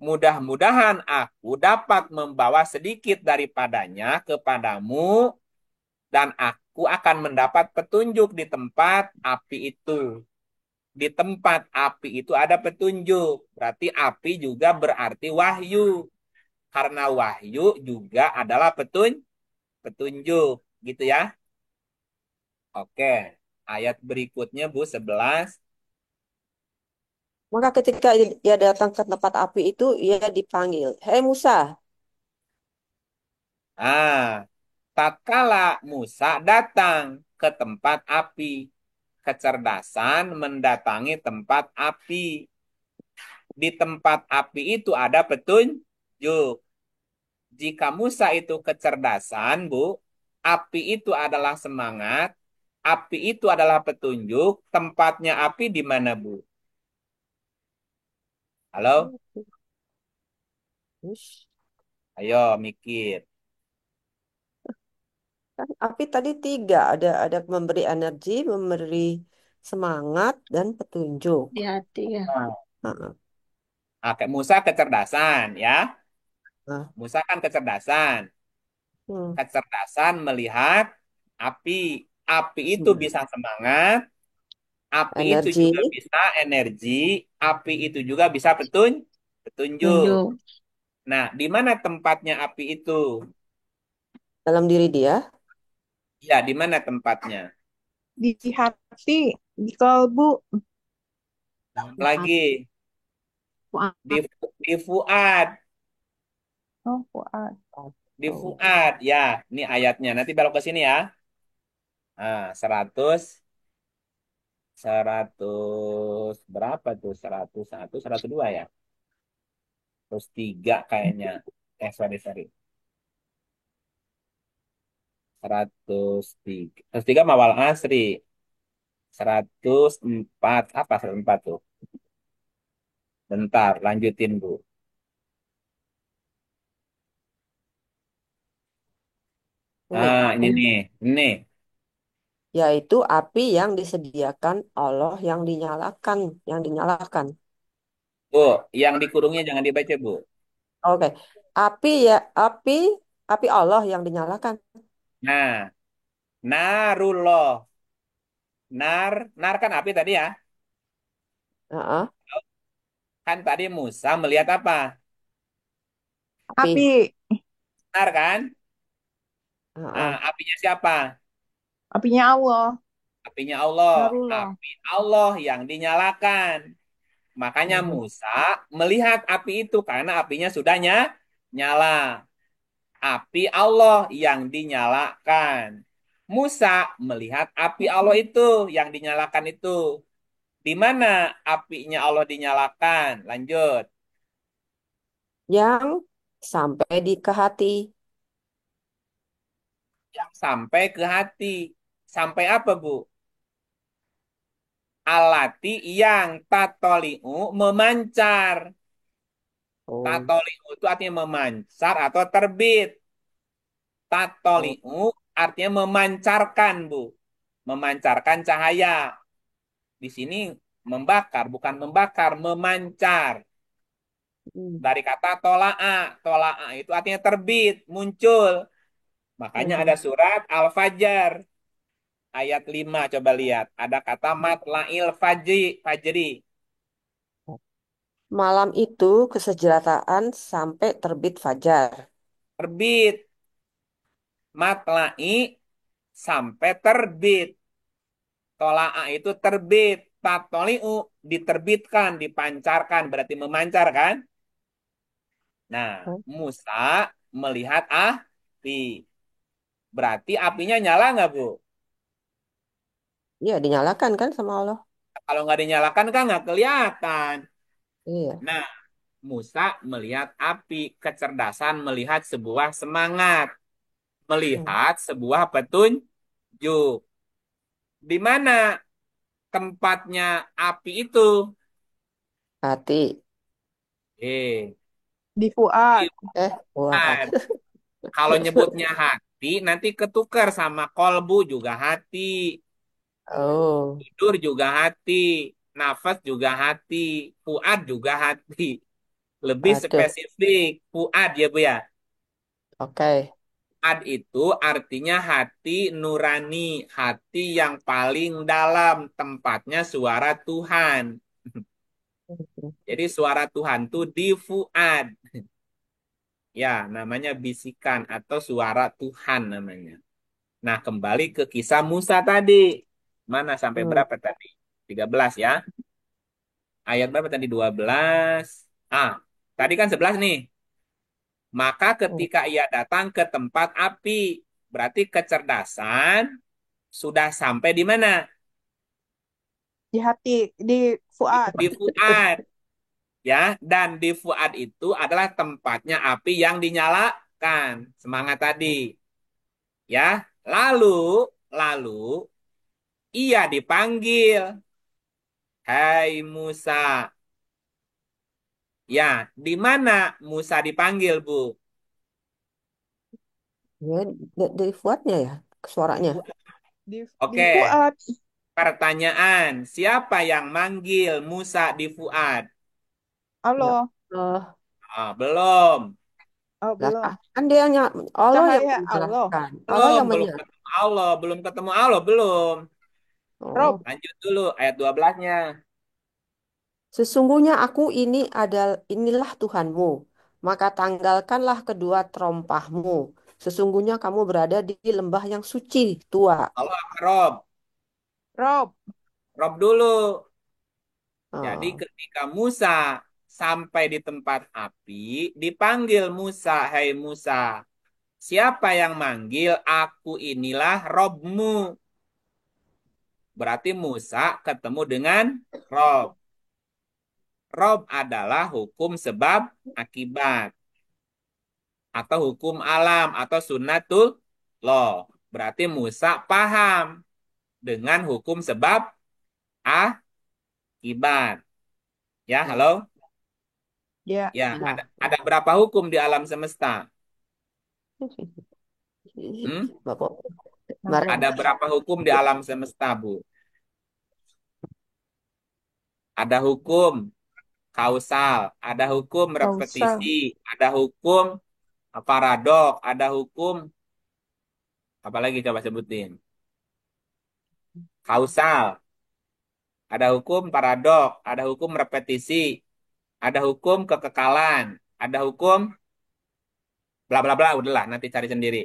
Speaker 1: Mudah-mudahan aku dapat membawa sedikit daripadanya kepadamu dan aku akan mendapat petunjuk di tempat api itu. Di tempat api itu ada petunjuk. Berarti api juga berarti wahyu. Karena wahyu juga adalah petunjuk. Gitu ya. Oke. Ayat berikutnya Bu 11.
Speaker 6: Maka ketika ia datang ke tempat api itu, ia dipanggil, Hei Musa.
Speaker 1: Ah, tatkala Musa datang ke tempat api, kecerdasan mendatangi tempat api. Di tempat api itu ada petunjuk. Jika Musa itu kecerdasan, Bu, api itu adalah semangat, api itu adalah petunjuk, tempatnya api di mana, Bu? Halo?
Speaker 6: Ush.
Speaker 1: Ayo mikir.
Speaker 6: Kan api tadi tiga, ada memberi energi, memberi semangat, dan petunjuk.
Speaker 5: Di hati ya.
Speaker 1: Nah,
Speaker 6: Nah,
Speaker 1: Musa kecerdasan, ya.
Speaker 6: nah,
Speaker 1: Musa kan kecerdasan.
Speaker 6: hmm.
Speaker 1: Kecerdasan melihat api. Api itu
Speaker 6: Hmm.
Speaker 1: bisa semangat, api itu
Speaker 6: Energi
Speaker 1: juga bisa energi, api itu juga bisa petunjuk.
Speaker 5: Tunjuk.
Speaker 1: Nah, di mana tempatnya api itu?
Speaker 6: dalam diri dia.
Speaker 1: Ya, di mana tempatnya?
Speaker 5: Di hati, di kalbu,
Speaker 4: Fuad,
Speaker 1: Lagi di
Speaker 4: Fuad.
Speaker 1: di fuad,
Speaker 5: oh Fuad.
Speaker 1: di
Speaker 6: Oh.
Speaker 1: fuad. Ya, ini ayatnya. Nanti belok ke sini ya. Nah, 100 berapa tuh? 101, 102 ya? Terus 3 kayaknya. Sorry, sorry. 103. 103 Mawal Asri. 104. Apa 104 tuh? Bentar, lanjutin Bu.
Speaker 6: Ini,
Speaker 1: Nah, ini nih. Ini.
Speaker 6: yaitu api yang disediakan Allah yang dinyalakan.
Speaker 1: Bu, yang dikurungnya jangan dibaca, Bu.
Speaker 6: Oke, api ya, api, api Allah yang dinyalakan.
Speaker 1: Nah, narullah. Nar kan api tadi ya.
Speaker 6: Heeh,
Speaker 1: Kan tadi Musa melihat apa?
Speaker 6: api.
Speaker 5: Api,
Speaker 1: Nar kan?
Speaker 6: Heeh,
Speaker 1: Nah, apinya siapa?
Speaker 5: apinya Allah.
Speaker 1: Apinya Allah.
Speaker 5: Narullah.
Speaker 1: Api Allah yang dinyalakan. Makanya
Speaker 6: mhm.
Speaker 1: Musa melihat api itu karena apinya sudah nyala. Api Allah yang dinyalakan. Musa melihat api Allah itu yang dinyalakan itu. Di mana apinya Allah dinyalakan? Lanjut.
Speaker 6: Yang sampai di ke hati.
Speaker 1: sampai ke hati. Sampai apa, Bu? Alati yang tatoliu memancar.
Speaker 6: Oh.
Speaker 1: Tatoliu itu artinya memancar atau terbit.
Speaker 6: Oh.
Speaker 1: Tatoliu artinya memancarkan, Bu. Memancarkan cahaya. Di sini membakar, bukan membakar, memancar.
Speaker 6: Hmm.
Speaker 1: Dari kata tola'a. Tola'a itu artinya terbit, muncul. Makanya ada
Speaker 6: Hmm.
Speaker 1: surat Al-Fajr. Ayat 5, coba lihat. Ada kata matla'il fajri.
Speaker 6: Malam itu kesejahteraan sampai terbit fajar.
Speaker 1: Terbit. Matla'i sampai terbit. Tola'a itu terbit. Tatoli'u diterbitkan, dipancarkan. Berarti memancar kan? Nah,
Speaker 6: Oh.
Speaker 1: Musa melihat api. Berarti apinya nyala nggak, Bu?
Speaker 6: Iya, dinyalakan kan sama Allah.
Speaker 1: Kalau nggak dinyalakan kan nggak kelihatan.
Speaker 6: Iya.
Speaker 1: Nah, Musa melihat api. Kecerdasan melihat sebuah semangat.
Speaker 6: Hmm.
Speaker 1: Melihat sebuah petunjuk. Di mana tempatnya api itu?
Speaker 6: Hati.
Speaker 1: Eh,
Speaker 5: Di Fuad.
Speaker 6: Buat.
Speaker 1: Fuad. Kalau nyebutnya hati, nanti ketukar sama kolbu juga hati.
Speaker 6: Oh,
Speaker 1: Tidur juga hati. Nafas juga hati. Fuad juga hati. Lebih
Speaker 6: aduh.
Speaker 1: spesifik. Fuad ya, Bu ya.
Speaker 6: Oke.
Speaker 1: Fuad itu artinya hati nurani. Hati yang paling dalam. Tempatnya suara Tuhan. Jadi suara Tuhan tuh di Fuad. Ya, namanya bisikan atau suara Tuhan namanya. Nah, kembali ke kisah Musa tadi. Mana sampai
Speaker 6: Hmm.
Speaker 1: berapa tadi? 13 ya. Ayat berapa tadi? 12. Ah, tadi kan 11 nih. Maka
Speaker 6: Hmm.
Speaker 1: ketika ia datang ke tempat api, berarti kecerdasan sudah sampai di mana?
Speaker 5: Di hati. Di Fuad.
Speaker 1: Di Fuad. Ya, dan di Fuad itu adalah tempatnya api yang dinyalakan. Semangat tadi. Ya, lalu ia dipanggil. Hai Musa. Ya, di mana Musa dipanggil, Bu?
Speaker 6: Ya, dari Fuadnya ya, suaranya.
Speaker 5: Di
Speaker 1: Oke,
Speaker 5: Fuad.
Speaker 1: pertanyaan. Siapa yang manggil Musa di Fuad?
Speaker 6: Ya
Speaker 5: Allah.
Speaker 6: Allah.
Speaker 1: Belum.
Speaker 5: Oh,
Speaker 6: Lah,
Speaker 5: belum.
Speaker 6: kan dia Allah yang
Speaker 5: Cahaya Allah.
Speaker 6: menjelaskan. Allah
Speaker 1: Belum,
Speaker 6: yang
Speaker 1: belum
Speaker 6: menyerahkan.
Speaker 1: ketemu Allah. Belum ketemu Allah, belum.
Speaker 5: Rob.
Speaker 6: Oh.
Speaker 1: Lanjut dulu, ayat 12-nya.
Speaker 6: Sesungguhnya inilah Tuhanmu. Maka tanggalkanlah kedua terompahmu. Sesungguhnya kamu berada di lembah yang suci, tua.
Speaker 1: Allah, Rob.
Speaker 5: Rob.
Speaker 1: Rob dulu. Jadi
Speaker 6: Oh.
Speaker 1: ketika Musa sampai di tempat api, dipanggil Musa, hai Musa. Siapa yang manggil? Aku inilah Robmu. Berarti Musa ketemu dengan Rob. Rob adalah hukum sebab akibat. Atau hukum alam. Atau sunnatul law. Berarti Musa paham dengan hukum sebab akibat. Ya, halo?
Speaker 5: Ya.
Speaker 1: Ya,
Speaker 6: Ya.
Speaker 1: ada berapa hukum di alam semesta? Hmm?
Speaker 6: Bapak, mari.
Speaker 1: Ada berapa hukum di alam semesta, Bu? Ada hukum kausal, ada hukum
Speaker 5: Kausal.
Speaker 1: repetisi, ada hukum paradok, ada hukum apa lagi coba sebutin? Kausal, ada hukum paradok, ada hukum repetisi, ada hukum kekekalan, ada hukum bla bla bla, udahlah nanti cari sendiri.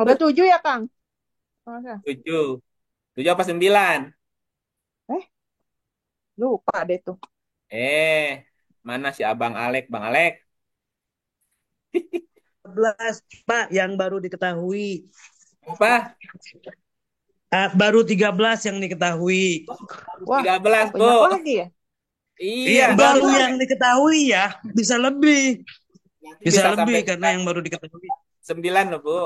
Speaker 5: Udah 7 ya, Kang? Masa?
Speaker 1: 7. 7 apa 9?
Speaker 5: Eh, lupa deh tuh.
Speaker 1: Mana si Abang Alek, Bang Alek?
Speaker 7: 14, Pak, yang baru diketahui.
Speaker 1: Apa?
Speaker 7: Baru 13 yang diketahui.
Speaker 5: Wah,
Speaker 1: 13,
Speaker 5: banyak
Speaker 1: Bu.
Speaker 5: lagi ya?
Speaker 1: Iya,
Speaker 7: Baru
Speaker 1: sama.
Speaker 7: yang diketahui ya. Bisa lebih. Bisa lebih
Speaker 1: sampai
Speaker 7: karena yang baru diketahui.
Speaker 1: 9 loh, Bu.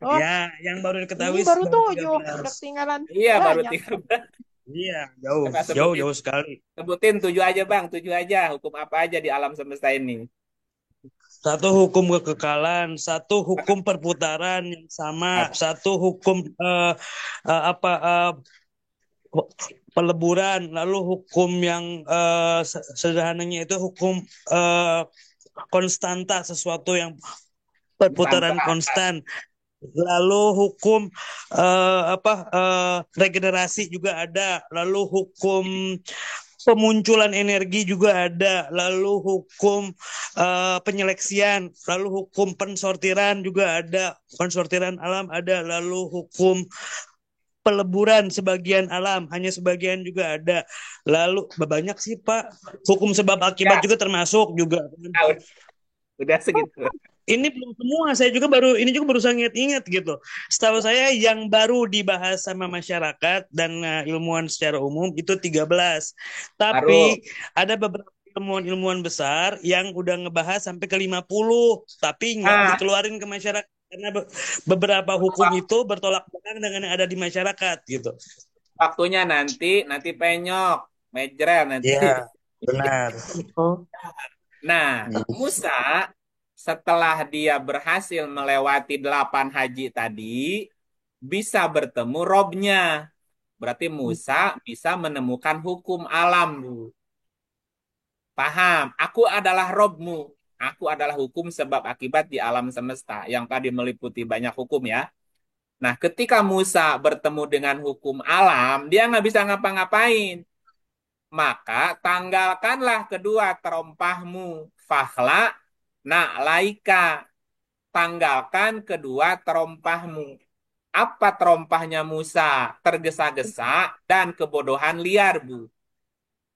Speaker 5: Oh,
Speaker 7: Ya, yang baru
Speaker 5: ini
Speaker 7: diketahui
Speaker 5: baru
Speaker 7: baru
Speaker 5: 7. Udah
Speaker 7: 13.
Speaker 5: ketinggalan
Speaker 1: Iya, baru
Speaker 5: banyak.
Speaker 1: 13.
Speaker 7: Iya, jauh,
Speaker 1: Coba
Speaker 7: jauh,
Speaker 1: sebutin,
Speaker 7: jauh sekali.
Speaker 1: sebutin 7 aja, Bang. 7 aja. Hukum apa aja di alam semesta ini?
Speaker 7: Satu hukum kekekalan, satu hukum perputaran yang sama, satu hukum apa peleburan, lalu hukum yang sederhananya itu hukum konstanta, sesuatu yang perputaran konstan. Lalu hukum regenerasi juga ada, lalu hukum pemunculan energi juga ada, lalu hukum penyeleksian, lalu hukum pensortiran juga ada, pensortiran alam ada, lalu hukum peleburan sebagian alam, hanya sebagian juga ada. Lalu banyak sih Pak, hukum sebab akibat
Speaker 1: Ya,
Speaker 7: juga termasuk juga.
Speaker 1: udah segitu.
Speaker 7: Ini belum semua, ini juga baru saya ingat gitu. Setahu saya yang baru dibahas sama masyarakat dan ilmuwan secara umum itu 13.
Speaker 1: Baru.
Speaker 7: Tapi ada beberapa ilmuwan-ilmuwan besar yang udah ngebahas sampai ke 50, tapi nggak dikeluarin ke masyarakat karena beberapa hukum itu bertolak belakang dengan yang ada di masyarakat gitu.
Speaker 1: Waktunya nanti penyok, mejrel nanti.
Speaker 7: Iya, benar.
Speaker 1: Nah, Musa setelah dia berhasil melewati 8 haji tadi, bisa bertemu Robnya. Berarti Musa bisa menemukan hukum alam, Bu. Paham? Aku adalah Robmu. Aku adalah hukum sebab akibat di alam semesta yang tadi meliputi banyak hukum ya. Nah, ketika Musa bertemu dengan hukum alam, dia nggak bisa ngapa-ngapain. Maka tanggalkanlah kedua terompahmu. Fahla laika. Tanggalkan kedua terompahmu. Apa terompahnya Musa? Tergesa-gesa dan kebodohan liar, Bu.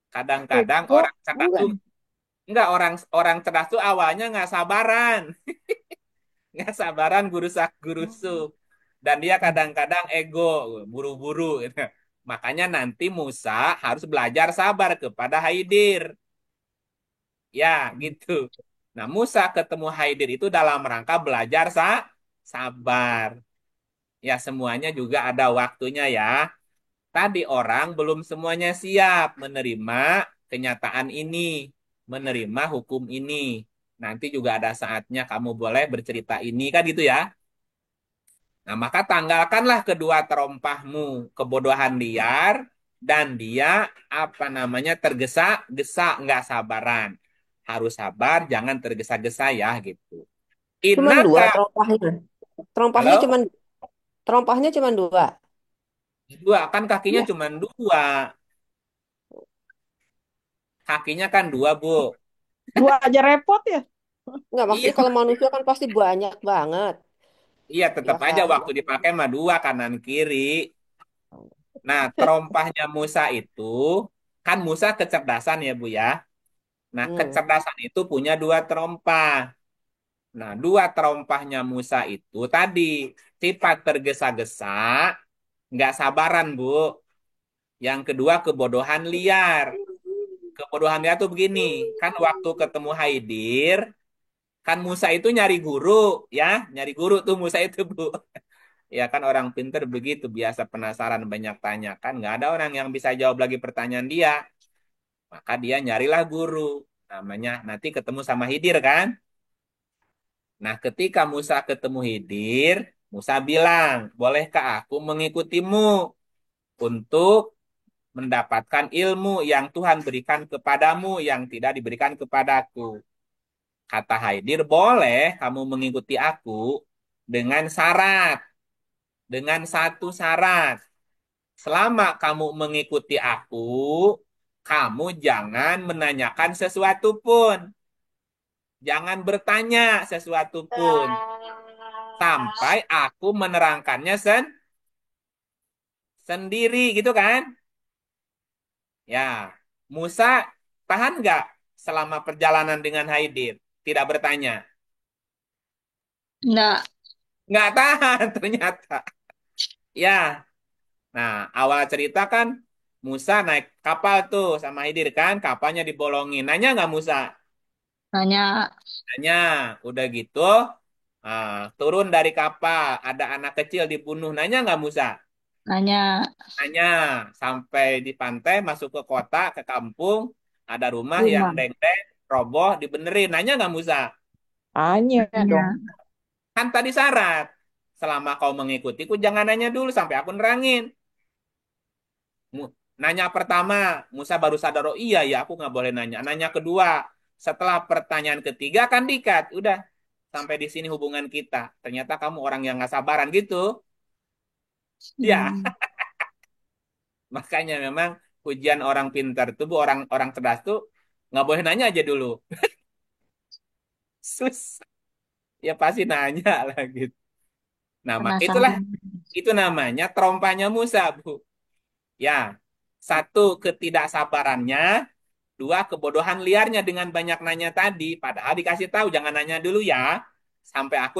Speaker 1: Kadang-kadang
Speaker 5: Ego,
Speaker 1: orang cerdas tuh
Speaker 5: bukan.
Speaker 1: enggak, orang cerdas tuh awalnya nggak sabaran. Nggak sabaran gurusak-gurusuk. Dan dia kadang-kadang ego, buru-buru. Gitu. Makanya nanti Musa harus belajar sabar kepada Haidir. Ya, gitu. Nah, Musa ketemu Haidir itu dalam rangka belajar sabar. Ya, semuanya juga ada waktunya ya. Tadi orang belum semuanya siap menerima kenyataan ini, menerima hukum ini. Nanti juga ada saatnya kamu boleh bercerita ini, kan gitu ya. Nah, maka tanggalkanlah kedua terompahmu, kebodohan liar, dan dia, apa namanya, tergesa-gesa, nggak sabaran. Harus sabar, jangan tergesa-gesa ya, gitu.
Speaker 6: Cuman dua
Speaker 1: Innaka,
Speaker 6: terompahnya. Terompahnya
Speaker 1: halo?
Speaker 6: cuman terompahnya cuman dua.
Speaker 1: Dua, kan kakinya
Speaker 5: Ya,
Speaker 1: cuma dua. Kakinya kan dua, Bu.
Speaker 5: 2 aja repot ya.
Speaker 6: Enggak,
Speaker 1: Iya,
Speaker 6: maksudnya kalau manusia kan pasti banyak banget,
Speaker 1: iya tetap
Speaker 6: ya
Speaker 1: aja
Speaker 6: kan?
Speaker 1: waktu dipakai mah dua kanan kiri. Nah, terompahnya Musa itu, kan Musa kecerdasan ya, Bu ya. Nah,
Speaker 6: Hmm.
Speaker 1: kecerdasan itu punya dua terompah. Nah, dua terompahnya Musa itu tadi sifat tergesa-gesa, nggak sabaran, Bu. Yang kedua kebodohan liar. Kebodohan liar tuh begini, kan waktu ketemu Haidir, kan Musa itu nyari guru, ya, nyari guru tuh Musa itu, Bu. Ya kan orang pinter begitu, biasa penasaran banyak tanya. Kan nggak ada orang yang bisa jawab lagi pertanyaan dia. Maka dia nyarilah guru. Namanya nanti ketemu sama Hidir kan. Nah, ketika Musa ketemu Hidir, Musa bilang, bolehkah aku mengikutimu untuk mendapatkan ilmu yang Tuhan berikan kepadamu yang tidak diberikan kepadaku. Kata Haidir, boleh kamu mengikuti aku dengan syarat, dengan satu syarat. Selama kamu mengikuti aku, kamu jangan menanyakan sesuatu pun. Jangan bertanya sesuatu pun. Sampai aku menerangkannya sendiri gitu kan. Ya, Musa tahan nggak selama perjalanan dengan Haidir? Tidak bertanya.
Speaker 8: Enggak.
Speaker 1: Nggak tahan ternyata. Ya, nah awal cerita kan Musa naik kapal tuh sama Haidir kan. Kapalnya dibolongin. Nanya nggak Musa?
Speaker 8: Nanya.
Speaker 1: Nanya, udah gitu Turun dari kapal, ada anak kecil dibunuh. Nanya nggak Musa?
Speaker 5: Nanya.
Speaker 1: Nanya. Sampai di pantai, masuk ke kota, ke kampung, ada rumah yang
Speaker 5: Rumah.
Speaker 1: deng-deng, roboh, dibenerin. Nanya nggak Musa?
Speaker 5: Nanya dong.
Speaker 4: Nanya.
Speaker 1: Kan tadi syarat. Selama kau mengikutiku, jangan nanya dulu sampai aku nerangin. Nanya pertama, Musa baru sadar, oh iya ya aku nggak boleh nanya. Nanya kedua, setelah pertanyaan ketiga kan dikat. Udah, sampai di sini hubungan kita. Ternyata kamu orang yang nggak sabaran gitu. Ya,
Speaker 4: Hmm.
Speaker 1: makanya memang ujian orang pintar tuh, bu, orang orang cerdas tuh nggak boleh nanya aja dulu. Sus, ya pasti nanya lah gitu. Nah, itulah
Speaker 4: Penasaran.
Speaker 1: itu namanya terompanya Musa, Bu. Ya, satu ketidaksabarannya, dua kebodohan liarnya dengan banyak nanya tadi. Padahal dikasih tahu jangan nanya dulu ya, sampai aku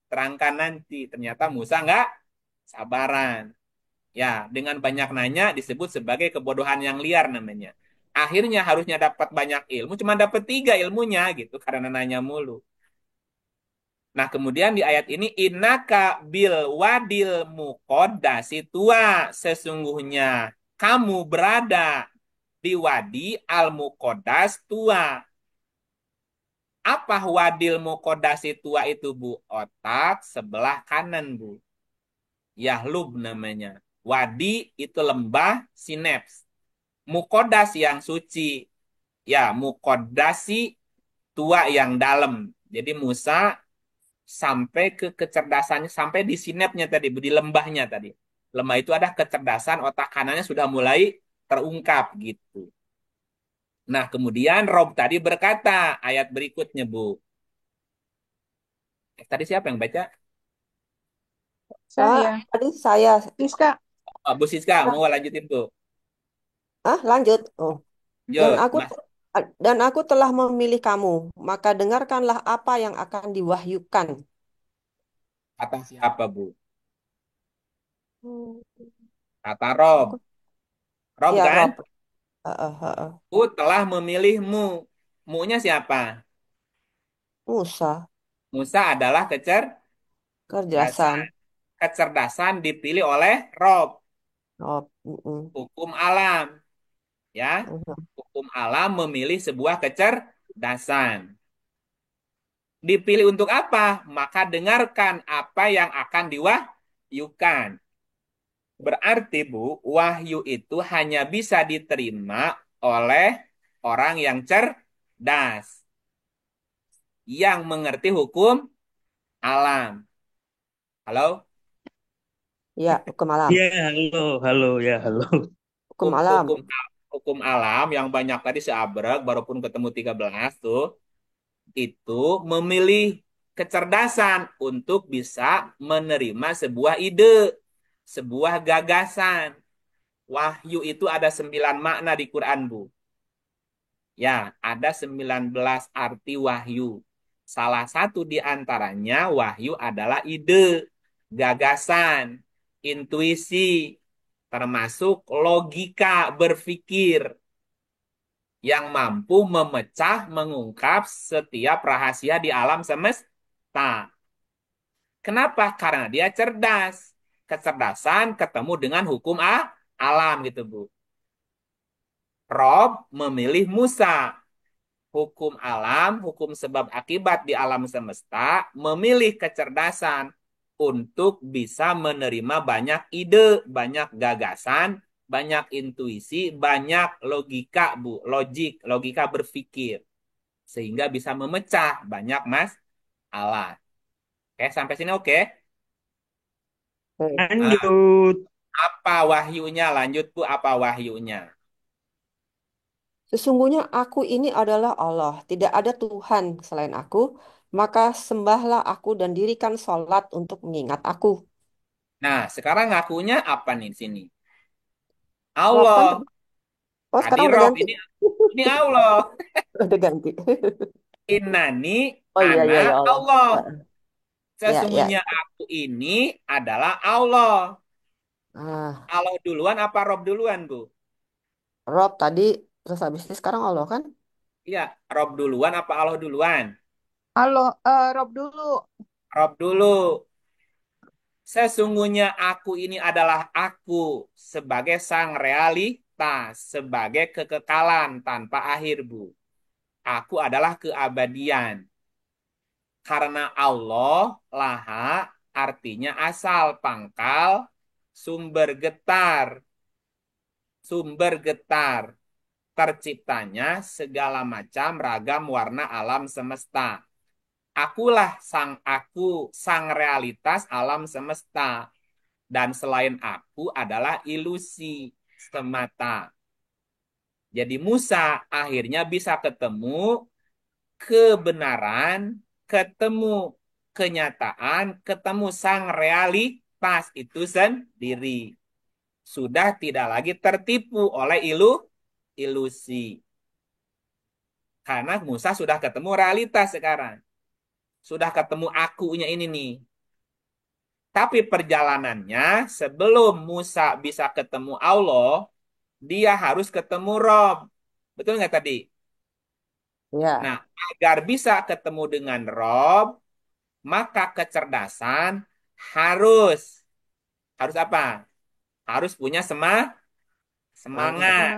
Speaker 1: terangkan nanti. Ternyata Musa nggak sabaran. Ya, dengan banyak nanya disebut sebagai kebodohan yang liar namanya. Akhirnya harusnya dapat banyak ilmu, cuma dapat tiga ilmunya gitu karena nanya mulu. Nah, kemudian di ayat ini innaka bil wadil muqaddasi tua, sesungguhnya kamu berada di wadi al muqaddas tua. Apa wadil muqaddasi tua itu, Bu? Otak sebelah kanan, Bu. Yahlub namanya. Wadi itu lembah sinaps. Muqaddas yang suci. Ya, muqaddasi tua yang dalam. Jadi Musa sampai ke kecerdasannya, sampai di sinapnya tadi, di lembahnya tadi. Lembah itu ada kecerdasan, otak kanannya sudah mulai terungkap gitu. Nah, kemudian Rob tadi berkata, ayat berikutnya, Bu. Tadi siapa yang baca?
Speaker 6: Ah,
Speaker 5: Saya.
Speaker 6: tadi saya.
Speaker 5: Siska.
Speaker 1: Oh, Bu Siska, mau lanjutin, Bu.
Speaker 6: Lanjut. Oh. Dan
Speaker 1: Lanjut,
Speaker 6: aku
Speaker 1: Mas.
Speaker 6: dan aku telah memilih kamu, maka dengarkanlah apa yang akan diwahyukan.
Speaker 1: Kata siapa, Bu?
Speaker 6: Hmm,
Speaker 1: Kata Rob.
Speaker 6: aku
Speaker 1: Rob
Speaker 6: ya
Speaker 1: kan?
Speaker 6: Rob. Heeh.
Speaker 1: Ku telah memilihmu. Mu-nya siapa?
Speaker 6: Musa,
Speaker 1: Musa adalah kecerdasan.
Speaker 6: kecerdasan.
Speaker 1: Kecerdasan dipilih oleh Rob.
Speaker 6: Rob.
Speaker 1: Hukum alam. Ya,
Speaker 6: Mhm.
Speaker 1: hukum alam memilih sebuah kecerdasan. Dipilih untuk apa? Maka dengarkan apa yang akan diwahyukan. Berarti, Bu, wahyu itu hanya bisa diterima oleh orang yang cerdas, yang mengerti hukum alam. Halo?
Speaker 6: Ya, hukum alam.
Speaker 7: Ya, halo, halo, ya, halo.
Speaker 6: Hukum alam.
Speaker 1: Hukum hukum alam yang banyak tadi seabrek, baru pun ketemu 13 tuh, itu memilih kecerdasan untuk bisa menerima sebuah ide, sebuah gagasan. Wahyu itu ada 9 makna di Quran, Bu. Ya, ada 19 arti wahyu. Salah satu di antaranya wahyu adalah ide, gagasan, intuisi, termasuk logika berpikir yang mampu memecah, mengungkap setiap rahasia di alam semesta. Kenapa? Karena dia cerdas. Kecerdasan ketemu dengan hukum alam gitu, Bu. Rob memilih Musa. Hukum alam, hukum sebab akibat di alam semesta, memilih kecerdasan untuk bisa menerima banyak ide, banyak gagasan, banyak intuisi, banyak logika, Bu. Logika berpikir. Sehingga bisa memecah banyak masalah. Oke, sampai sini oke?
Speaker 6: Oke.
Speaker 1: Ah,
Speaker 7: Lanjut.
Speaker 1: apa wahyunya? Lanjut, Bu, apa wahyunya?
Speaker 6: Sesungguhnya aku ini adalah Allah, tidak ada Tuhan selain aku, maka sembahlah aku dan dirikan sholat untuk mengingat aku.
Speaker 1: Nah, sekarang ngakunya apa nih di sini?
Speaker 6: Rob kan,
Speaker 1: Allah.
Speaker 6: oh
Speaker 1: Tadi
Speaker 6: sekarang udah
Speaker 1: Rob,
Speaker 6: ganti.
Speaker 1: ini Allah.
Speaker 6: Udah ganti.
Speaker 1: Innani
Speaker 6: Oh iya,
Speaker 1: ana
Speaker 6: iya, ya Allah.
Speaker 1: Allah.
Speaker 6: Ya, ya.
Speaker 1: Sesungguhnya aku ini adalah Allah.
Speaker 6: Ah,
Speaker 1: Allah duluan apa Rob duluan, Bu?
Speaker 6: Rob tadi, terus habis ini sekarang Allah kan?
Speaker 1: Iya, Rob duluan apa Allah duluan?
Speaker 5: Halo, Rob dulu.
Speaker 1: Rob dulu. Sesungguhnya aku ini adalah aku sebagai sang realitas, sebagai kekekalan tanpa akhir, Bu. Aku adalah keabadian. Karena Allah, laha, artinya asal, pangkal, sumber getar. Sumber getar. Terciptanya segala macam ragam warna alam semesta. Akulah sang aku, sang realitas alam semesta. Dan selain aku adalah ilusi semata. Jadi Musa akhirnya bisa ketemu kebenaran, ketemu kenyataan, ketemu sang realitas itu sendiri. Sudah tidak lagi tertipu oleh ilusi. Karena Musa sudah ketemu realitas sekarang. Sudah ketemu akunya ini nih. Tapi perjalanannya sebelum Musa bisa ketemu Allah, dia harus ketemu Rob. Betul nggak tadi?
Speaker 6: Ya.
Speaker 1: Nah, agar bisa ketemu dengan Rob, maka kecerdasan harus harus apa? Harus punya semangat.
Speaker 5: Semangat.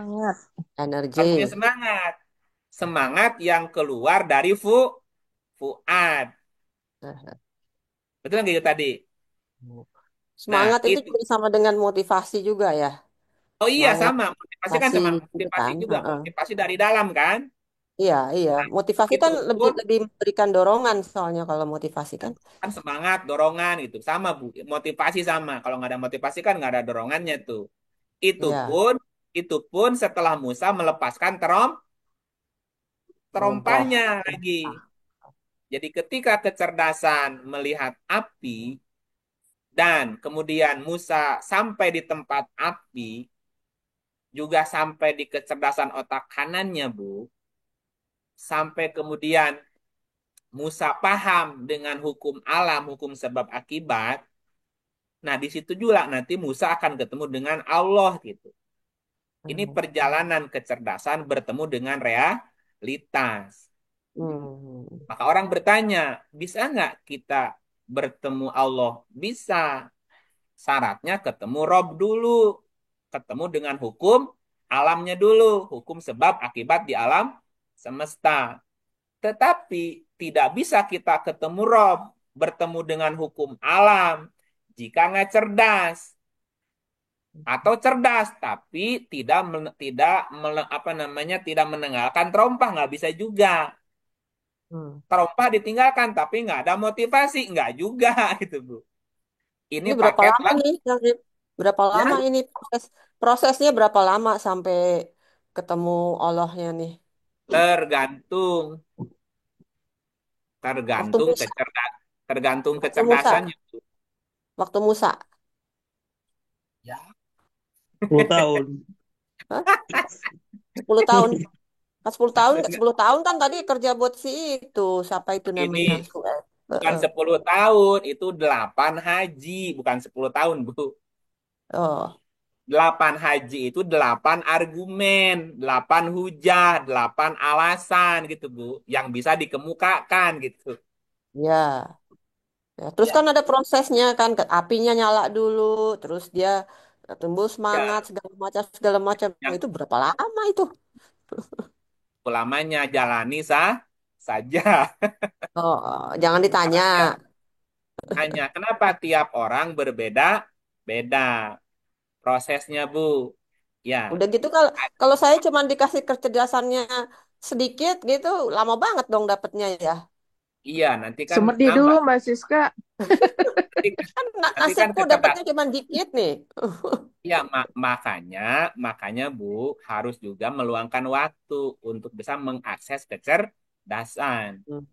Speaker 1: Harus punya
Speaker 6: Energi.
Speaker 1: semangat. Semangat yang keluar dari fuad. Betul nggak itu tadi? Nah,
Speaker 6: Semangat itu
Speaker 1: itu.
Speaker 6: juga sama dengan motivasi juga ya.
Speaker 1: Oh iya
Speaker 6: Semangat
Speaker 1: sama. Motivasi kan
Speaker 6: motivasi
Speaker 1: sama.
Speaker 6: gitu
Speaker 1: Motivasi
Speaker 6: kan.
Speaker 1: juga.
Speaker 6: Heeh.
Speaker 1: Motivasi dari dalam kan?
Speaker 6: Iya, iya. Motivasi
Speaker 1: Itu
Speaker 6: kan lebih
Speaker 1: pun
Speaker 6: lebih memberikan dorongan soalnya kalau motivasi kan.
Speaker 1: kan semangat, dorongan gitu. Sama Bu. Motivasi sama. Kalau nggak ada motivasi kan nggak ada dorongannya tuh. Itu
Speaker 6: Iya,
Speaker 1: pun itu pun setelah Musa melepaskan
Speaker 6: roboh.
Speaker 1: terompahnya lagi. Jadi ketika kecerdasan melihat api dan kemudian Musa sampai di tempat api, juga sampai di kecerdasan otak kanannya, Bu. Sampai kemudian Musa paham dengan hukum alam, hukum sebab akibat. Nah, di situ juga nanti Musa akan ketemu dengan Allah gitu. Ini
Speaker 6: Hmm.
Speaker 1: perjalanan kecerdasan bertemu dengan realitas.
Speaker 6: Hmm.
Speaker 1: Maka orang bertanya, bisa nggak kita bertemu Allah? Bisa. Syaratnya ketemu Rob dulu. Ketemu dengan hukum alamnya dulu. Hukum sebab akibat di alam semesta. Tetapi tidak bisa kita ketemu Rob. Bertemu dengan hukum alam. Jika nggak cerdas. Atau cerdas tapi apa namanya tidak meninggalkan terompah, nggak bisa juga.
Speaker 6: Hmm.
Speaker 1: Terompah ditinggalkan tapi nggak ada motivasi, nggak juga itu Bu. Ini
Speaker 6: Ini berapa
Speaker 1: paket
Speaker 6: lama
Speaker 1: lah
Speaker 6: nih, Yazid? Berapa lama
Speaker 1: ya,
Speaker 6: ini prosesnya berapa lama sampai ketemu Allahnya nih?
Speaker 1: tergantung
Speaker 6: Waktu
Speaker 1: tergantung
Speaker 6: Musa,
Speaker 1: kecerdas tergantung
Speaker 6: waktu Musa,
Speaker 1: kecerdasannya Bu.
Speaker 6: waktu Musa.
Speaker 1: Ya,
Speaker 7: 10 tahun.
Speaker 6: Hah? 10 tahun. Pas 10 tahun, 10 tahun kan tadi kerja buat si itu, siapa itu
Speaker 1: ini
Speaker 6: namanya? Sued.
Speaker 1: bukan
Speaker 6: Heeh.
Speaker 1: 10 tahun, itu 8 haji, bukan 10 tahun Bu.
Speaker 6: Oh,
Speaker 1: 8 haji itu 8 argumen, 8 hujah, 8 alasan gitu Bu, yang bisa dikemukakan gitu.
Speaker 6: ya. Ya, terus
Speaker 1: Ya,
Speaker 6: kan ada prosesnya kan, apinya nyala dulu, terus dia tumbuh semangat
Speaker 1: ya.
Speaker 6: segala macam.
Speaker 1: Yang
Speaker 6: Itu berapa lama itu?
Speaker 1: ulamanya jalani saja.
Speaker 6: Oh, jangan ditanya.
Speaker 1: Karena hanya kenapa tiap orang berbeda-beda prosesnya Bu. Ya,
Speaker 6: Udah gitu kalau kalau saya cuma dikasih kecerdasannya sedikit gitu, lama banget dong dapetnya ya.
Speaker 1: iya nanti kan
Speaker 5: Semedi dulu
Speaker 1: nambah.
Speaker 5: Mbak Siska.
Speaker 1: Nanti,
Speaker 6: Kan
Speaker 1: nanti kan
Speaker 6: nasibku
Speaker 1: kecerdasan.
Speaker 6: dapetnya cuma dikit nih.
Speaker 1: Iya, makanya Bu harus juga meluangkan waktu untuk bisa mengakses kecerdasan.
Speaker 6: Hmm.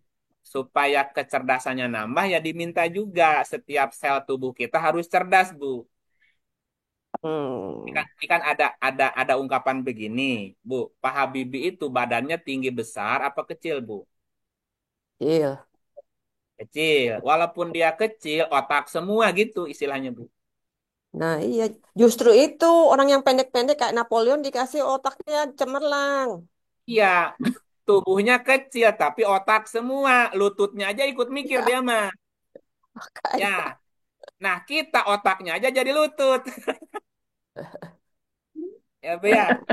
Speaker 1: Supaya kecerdasannya nambah ya diminta juga setiap sel tubuh kita harus cerdas Bu.
Speaker 6: Hmm.
Speaker 1: Ini kan ada ungkapan begini, Bu. Pak Habibie itu badannya tinggi besar apa kecil, Bu?
Speaker 6: Iya.
Speaker 1: Kecil. Walaupun dia kecil, otak semua gitu istilahnya, Bu.
Speaker 6: Nah, iya. Justru itu orang yang pendek-pendek kayak Napoleon dikasih otaknya cemerlang.
Speaker 1: Iya, tubuhnya kecil tapi otak semua, lututnya aja ikut mikir dia mah.
Speaker 6: Makanya.
Speaker 1: Ya, nah kita otaknya aja jadi lutut. Ya, Bu ya.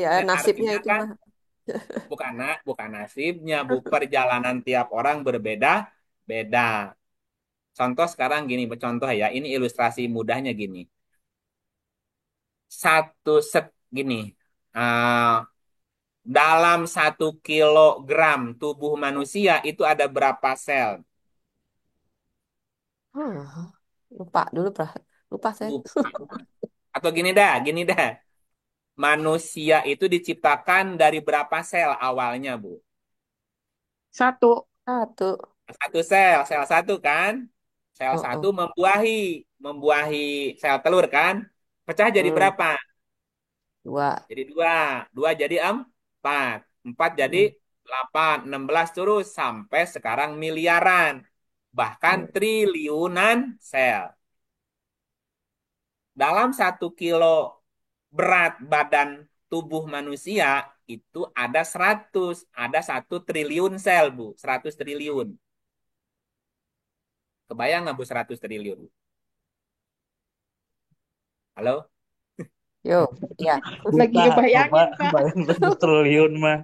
Speaker 6: Ya,
Speaker 1: Dan
Speaker 6: nasibnya
Speaker 1: artinya
Speaker 6: itu
Speaker 1: kan
Speaker 6: mah.
Speaker 1: bukan nasibnya, Bu. Perjalanan tiap orang berbeda-beda. Contoh sekarang gini, contoh ya. Ini ilustrasi mudahnya gini. Satu set gini. ah, dalam 1 kilogram tubuh manusia itu ada berapa sel?
Speaker 6: Hmm, lupa dulu, lupa saya.
Speaker 1: Lupa. Atau gini dah. Manusia itu diciptakan dari berapa sel awalnya, Bu?
Speaker 5: Satu.
Speaker 6: Satu.
Speaker 1: Satu sel, sel satu kan? Sel satu
Speaker 6: Heeh.
Speaker 1: membuahi sel telur kan? Pecah jadi
Speaker 6: Hmm,
Speaker 1: berapa?
Speaker 6: dua.
Speaker 1: Jadi dua, dua jadi empat, empat jadi
Speaker 6: Hmm,
Speaker 1: 8, 16 terus sampai sekarang miliaran, bahkan
Speaker 6: hmm,
Speaker 1: triliunan sel. Dalam 1 kilo berat badan tubuh manusia itu ada 100, ada 1 triliun sel, Bu. 100 triliun. Kebayang nggak, Bu, 100 triliun? Halo?
Speaker 6: Yo, ya.
Speaker 5: Lagi
Speaker 7: Buta, Bapak,
Speaker 5: ngebayangin, Kak.
Speaker 7: bayang 1 triliun mah.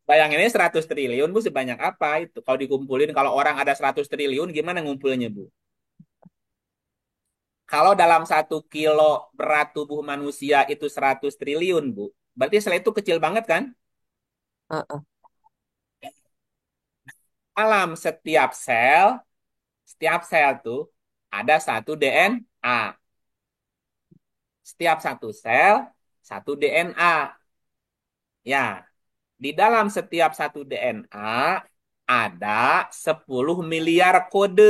Speaker 1: Bayangin ini 100 triliun, Bu, sebanyak apa itu? Kalau dikumpulin, kalau orang ada 100 triliun, gimana ngumpulnya, Bu? Kalau dalam 1 kilo berat tubuh manusia itu 100 triliun, Bu. Berarti sel itu kecil banget kan?
Speaker 6: Heeh.
Speaker 1: Dalam setiap sel tuh ada satu DNA. Setiap satu sel, satu DNA. Ya, di dalam setiap satu DNA ada 10 miliar kode.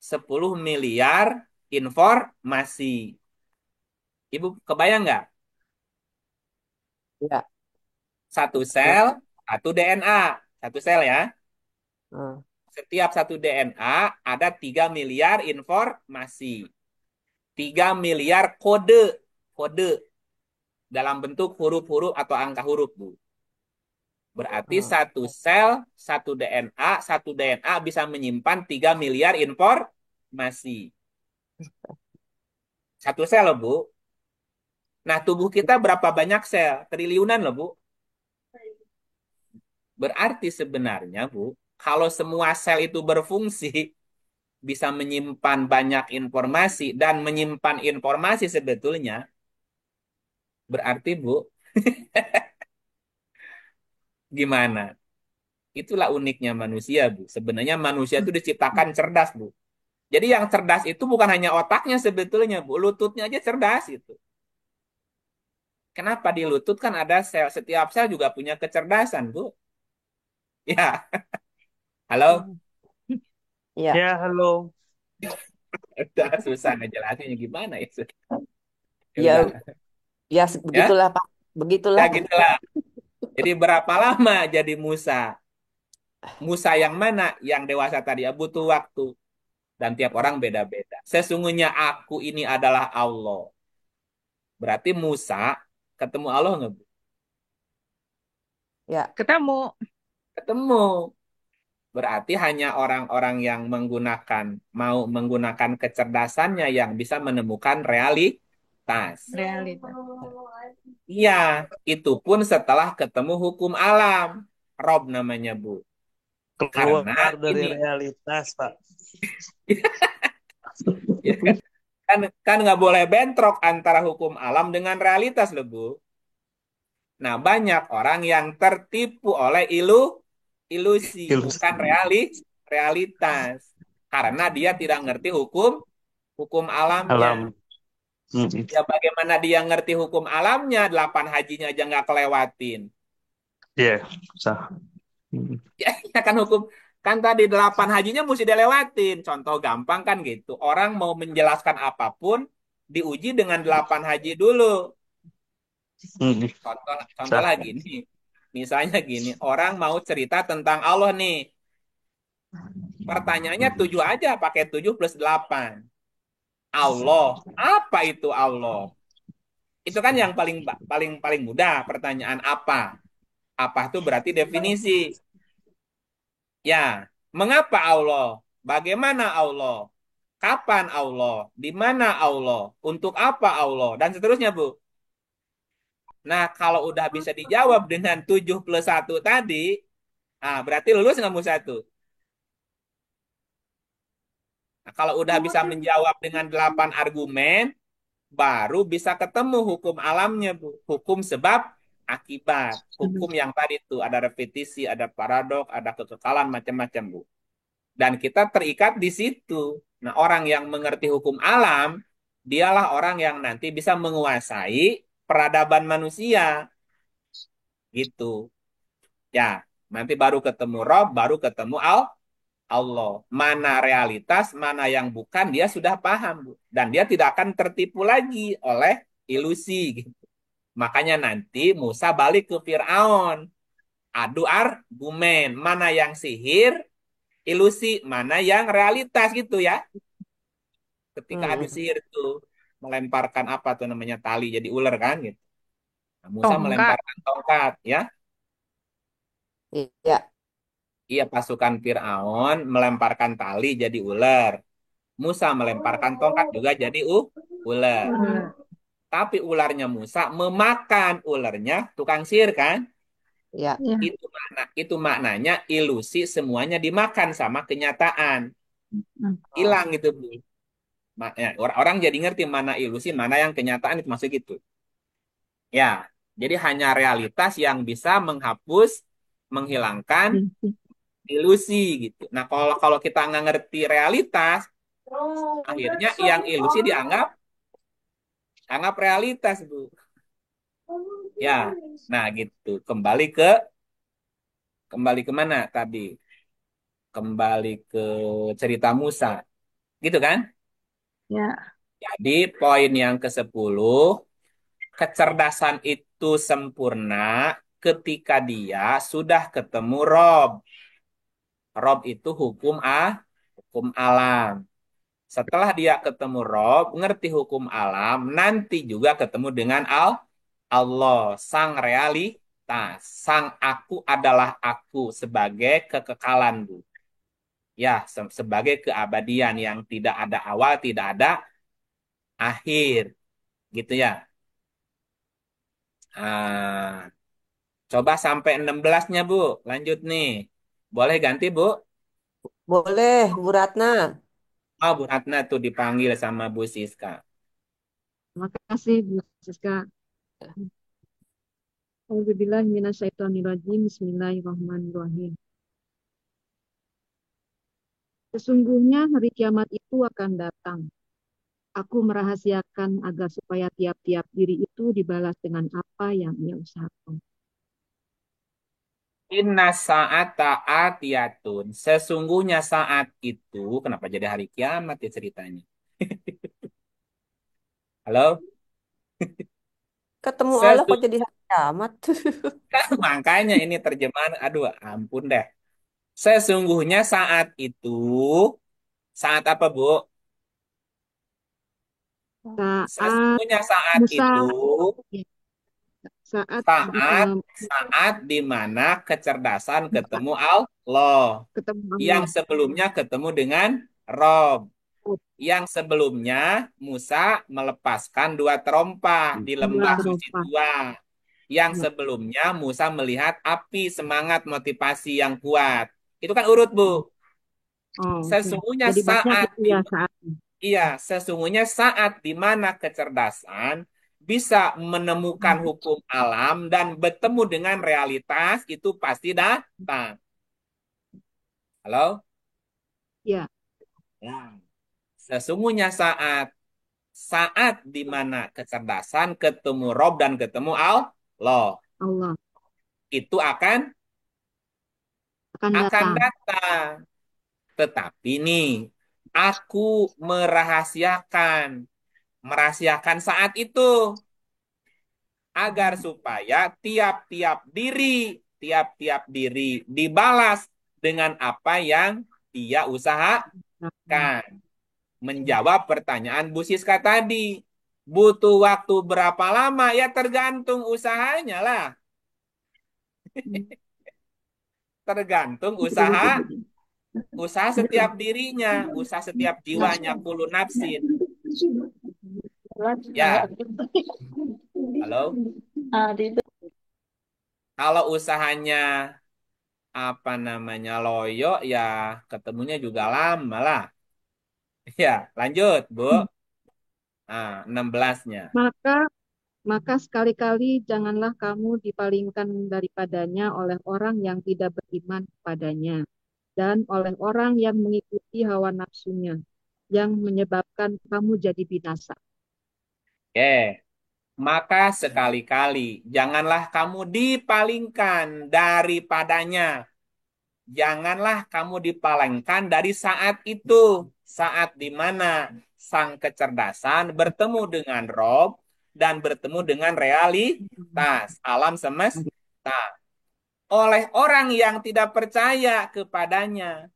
Speaker 1: 10 miliar informasi. Ibu kebayang nggak?
Speaker 6: Ya.
Speaker 1: Satu
Speaker 6: Nah,
Speaker 1: sel, satu DNA. Satu sel ya.
Speaker 6: hmm,
Speaker 1: Setiap satu DNA ada 3 miliar informasi. 3 miliar kode. Kode dalam bentuk huruf-huruf atau angka huruf, Bu. Berarti
Speaker 6: hmm,
Speaker 1: satu sel, satu DNA bisa menyimpan 3 miliar informasi. Satu sel loh, Bu. Nah, tubuh kita berapa banyak sel? Triliunan loh, Bu. Berarti sebenarnya, Bu, kalau semua sel itu berfungsi, bisa menyimpan banyak informasi, dan menyimpan informasi sebetulnya, berarti, Bu, gimana? Itulah uniknya manusia, Bu. Sebenarnya manusia itu diciptakan cerdas, Bu. Jadi yang cerdas itu bukan hanya otaknya sebetulnya, Bu. Lututnya aja cerdas itu. Kenapa di lutut kan ada sel, setiap sel juga punya kecerdasan, Bu. Ya, halo?
Speaker 6: hmm. Ya,
Speaker 7: Ya, halo.
Speaker 1: Udah susah ngejelasinnya gimana ya. Ya
Speaker 6: ya,
Speaker 1: udah.
Speaker 6: ya,
Speaker 1: Ya,
Speaker 6: begitulah, Pak.
Speaker 1: ya
Speaker 6: Begitulah.
Speaker 1: gitulah. Jadi berapa lama jadi Musa? Musa yang mana? Yang dewasa tadi ya butuh waktu. Dan tiap orang beda-beda. Sesungguhnya aku ini adalah Allah. Berarti Musa ketemu Allah nggak, Bu?
Speaker 6: Ya,
Speaker 5: Ketemu.
Speaker 1: Ketemu. Berarti hanya orang-orang yang mau menggunakan kecerdasannya yang bisa menemukan realitas.
Speaker 5: Realita.
Speaker 1: Iya, itu pun setelah ketemu hukum alam. Rob namanya, Bu. Karena
Speaker 7: Keluar dari
Speaker 1: ini,
Speaker 7: realitas, Pak.
Speaker 1: ya kan nggak boleh bentrok antara hukum alam dengan realitas loh, Bu. Nah, banyak orang yang tertipu oleh ilusi, bukan
Speaker 7: Ilusi.
Speaker 1: realitas. Karena dia tidak ngerti hukum alamnya.
Speaker 7: Alam. Mm-mm.
Speaker 1: Ya bagaimana dia ngerti hukum alamnya, 8 hajinya aja nggak kelewatin.
Speaker 7: Iya, sah. Mm.
Speaker 1: Ya, ya kan kan tadi 8 hajinya mesti dilewatin. Contoh gampang kan gitu. Orang mau menjelaskan apapun, diuji dengan 8 haji dulu.
Speaker 7: Mm-mm.
Speaker 1: Contoh
Speaker 7: Sah.
Speaker 1: lagi nih. Misalnya gini, orang mau cerita tentang Allah nih. Pertanyaannya 7 aja, pakai 7 plus 8. Allah, apa itu Allah? Itu kan yang paling paling paling mudah, pertanyaan apa? Apa itu berarti definisi. Ya, Mengapa Allah? Bagaimana Allah? Kapan Allah? Di mana Allah? Untuk apa Allah? Dan seterusnya, Bu. Nah, kalau udah bisa dijawab dengan 7 plus 1 tadi, berarti lulus nggak Musa tuh? Nah, kalau udah bisa menjawab dengan 8 argumen, baru bisa ketemu hukum alamnya, Bu. Hukum sebab akibat. Hukum yang tadi tuh ada repetisi, ada paradok, ada kekekalan macam-macam, Bu. Dan kita terikat di situ. Nah, orang yang mengerti hukum alam, dialah orang yang nanti bisa menguasai peradaban manusia. Gitu. Ya, nanti baru ketemu Rob, baru ketemu Allah. Mana realitas, mana yang bukan, dia sudah paham, Bu. Dan dia tidak akan tertipu lagi oleh ilusi. Gitu. Makanya nanti Musa balik ke Fir'aun. Adu argumen. Mana yang sihir, ilusi, mana yang realitas gitu ya. Ketika adu sihir tuh melemparkan apa tuh namanya tali jadi ular kan gitu. Nah, Musa
Speaker 5: Tongkat.
Speaker 1: melemparkan tongkat ya.
Speaker 6: Iya.
Speaker 1: Iya pasukan Firaun melemparkan tali jadi ular. Musa melemparkan tongkat juga jadi ular. Tapi ularnya Musa memakan ularnya tukang sihir kan?
Speaker 6: Ya.
Speaker 5: Ya.
Speaker 1: Itu maknanya ilusi semuanya dimakan sama kenyataan. Hilang gitu Bu. Ya, orang jadi ngerti mana ilusi, mana yang kenyataan itu maksud gitu. Ya, jadi hanya realitas yang bisa menghapus, menghilangkan ilusi gitu. Nah, kalau kalau kita nggak ngerti realitas, akhirnya yang ilusi anggap realitas, Bu. Ya, nah gitu. Kembali ke mana tadi? Kembali ke cerita Musa, gitu kan?
Speaker 5: Ya.
Speaker 1: Jadi poin yang ke-10, kecerdasan itu sempurna ketika dia sudah ketemu Rob. Rob itu hukum alam. Setelah dia ketemu Rob, ngerti hukum alam, nanti juga ketemu dengan Allah, sang realitas. Sang aku adalah aku sebagai kekekalan, Bu. Ya, sebagai keabadian yang tidak ada awal, tidak ada akhir. Gitu ya. Ah, coba sampai 16-nya, Bu. Lanjut nih. Boleh ganti, Bu?
Speaker 6: Boleh, Bu Ratna.
Speaker 1: Oh, Bu Ratna tuh dipanggil sama Bu Siska.
Speaker 4: Terima kasih Bu Siska. Auzubillahi minasyaitonirrajim. Bismillahirrahmanirrahim. Sesungguhnya hari kiamat itu akan datang. Aku merahasiakan agar supaya tiap-tiap diri itu dibalas dengan apa yang ia usahakan.
Speaker 1: Inna sa'ata atiyatun. Sesungguhnya saat itu, kenapa jadi hari kiamat ya ceritanya? Halo?
Speaker 6: Ketemu Allah kok
Speaker 1: Sesung
Speaker 6: jadi hari kiamat?
Speaker 1: Makanya ini terjemahan, aduh ampun deh. Sesungguhnya saat apa Bu?
Speaker 4: Saat
Speaker 1: Sesungguhnya saat
Speaker 4: Musa,
Speaker 1: itu,
Speaker 4: ya, saat
Speaker 1: saat saat di mana kecerdasan
Speaker 4: Musa
Speaker 1: ketemu Allah.
Speaker 4: ketemu
Speaker 1: Yang
Speaker 4: Allah.
Speaker 1: sebelumnya ketemu dengan Rob.
Speaker 4: Oh,
Speaker 1: Yang sebelumnya Musa melepaskan 2 terompah di
Speaker 4: dua
Speaker 1: lembah suci
Speaker 4: terompah.
Speaker 1: tua. Yang
Speaker 4: Ya.
Speaker 1: sebelumnya Musa melihat api, semangat, motivasi yang kuat. Itu kan urut, Bu.
Speaker 4: Oh, oke.
Speaker 1: Sesungguhnya
Speaker 4: Jadi bacanya
Speaker 1: saat
Speaker 4: gitu
Speaker 1: di
Speaker 4: ya saat.
Speaker 1: sesungguhnya saat di mana kecerdasan bisa menemukan hukum alam dan bertemu dengan realitas itu pasti datang. Halo?
Speaker 4: Ya,
Speaker 1: Ya. Sesungguhnya saat di mana kecerdasan ketemu Rob dan ketemu Allah
Speaker 4: Allah
Speaker 1: itu akan
Speaker 4: akan
Speaker 1: akan
Speaker 4: datang.
Speaker 1: datang. Tetapi nih, aku merahasiakan saat itu agar supaya tiap-tiap diri dibalas dengan apa yang dia usahakan. Menjawab pertanyaan Bu Siska tadi. Butuh waktu berapa lama? Ya tergantung usahanya lah. Tergantung
Speaker 4: Betul, betul,
Speaker 1: usaha
Speaker 4: betul.
Speaker 1: Usaha setiap dirinya, usaha setiap jiwanya, kullu nafsin. Ya, halo. Kalau usahanya apa namanya loyo, ya ketemunya juga lama lah. Ya, lanjut, Bu. 16-nya.
Speaker 4: Maka maka sekali-kali janganlah kamu dipalingkan daripadanya oleh orang yang tidak beriman kepadanya dan oleh orang yang mengikuti hawa nafsunya yang menyebabkan kamu jadi binasa.
Speaker 1: Oke. Maka sekali-kali janganlah kamu dipalingkan daripadanya. Janganlah kamu dipalingkan dari saat itu. Saat di mana sang kecerdasan bertemu dengan Rob dan bertemu dengan realitas alam semesta. Oleh orang yang tidak percaya kepadanya.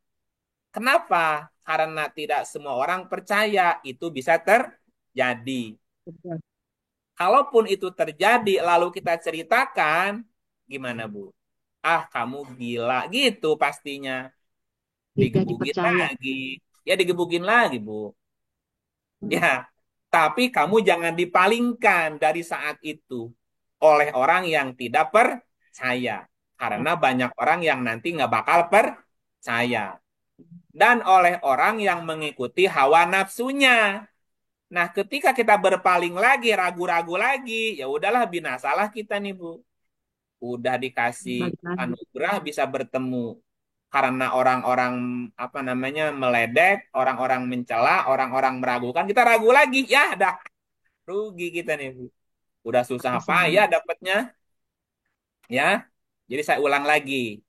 Speaker 1: Kenapa? Karena tidak semua orang percaya itu bisa terjadi. Kalaupun itu terjadi, lalu kita ceritakan, gimana Bu? Ah, kamu gila gitu pastinya.
Speaker 4: Tidak
Speaker 1: Digebukin
Speaker 4: dipercaya.
Speaker 1: lagi. Ya digebukin lagi, Bu. Ya, tapi kamu jangan dipalingkan dari saat itu oleh orang yang tidak percaya. Karena banyak orang yang nanti nggak bakal percaya. Dan oleh orang yang mengikuti hawa nafsunya. Nah, ketika kita berpaling lagi, ragu-ragu lagi, ya udahlah binasalah kita nih, Bu. Udah dikasih
Speaker 4: Balik lagi.
Speaker 1: anugerah bisa bertemu karena orang-orang apa namanya meledek, orang-orang mencela, orang-orang meragukan, kita ragu lagi. Ya, dah rugi kita nih, Bu. Udah susah payah
Speaker 4: Kesalahan.
Speaker 1: dapatnya, ya. Jadi saya ulang lagi.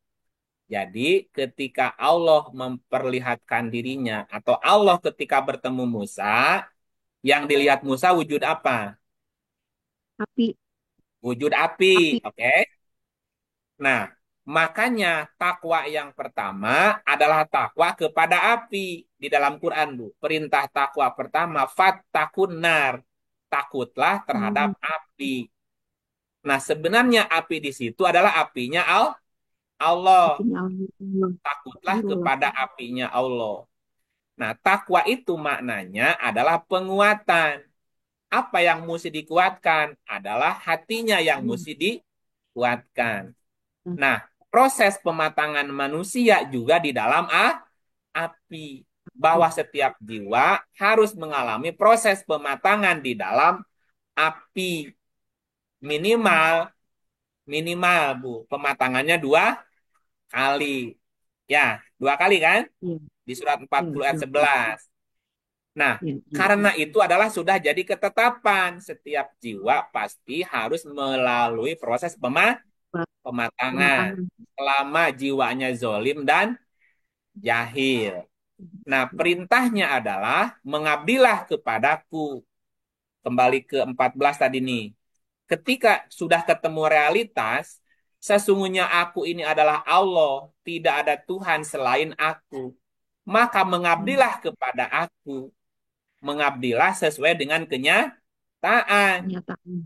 Speaker 1: Jadi ketika Allah memperlihatkan dirinya atau Allah ketika bertemu Musa, yang dilihat Musa wujud apa?
Speaker 4: Api,
Speaker 1: Wujud api,
Speaker 4: api.
Speaker 1: oke? Nah, makanya takwa yang pertama adalah takwa kepada api di dalam Quran, Bu. Perintah takwa pertama, fattaqun nar. Takutlah terhadap api. Nah, sebenarnya api di situ adalah apinya Allah.
Speaker 4: Apinya Allah.
Speaker 1: Takutlah
Speaker 4: Allah.
Speaker 1: kepada apinya Allah. Nah, takwa itu maknanya adalah penguatan. Apa yang mesti dikuatkan adalah hatinya yang mesti dikuatkan. Nah, proses pematangan manusia juga di dalam api. Bahwa setiap jiwa harus mengalami proses pematangan di dalam api. Minimal, minimal, Bu. Pematangannya 2 kali. Ya, 2 kali kan?
Speaker 4: Ya,
Speaker 1: Di surat
Speaker 4: ya,
Speaker 1: 40 ayat
Speaker 4: ya,
Speaker 1: 11. Nah,
Speaker 4: ya, ya.
Speaker 1: karena itu adalah sudah jadi ketetapan. Setiap jiwa pasti harus melalui proses pematangan.
Speaker 4: Pematangan.
Speaker 1: Selama jiwanya zolim dan jahil. Nah, perintahnya adalah mengabdilah kepadaku. Kembali ke 14 tadi nih. Ketika sudah ketemu realitas, sesungguhnya aku ini adalah Allah, tidak ada Tuhan selain aku. Maka mengabdilah kepada aku. Mengabdilah sesuai dengan kenyataan.
Speaker 4: Kenyataan.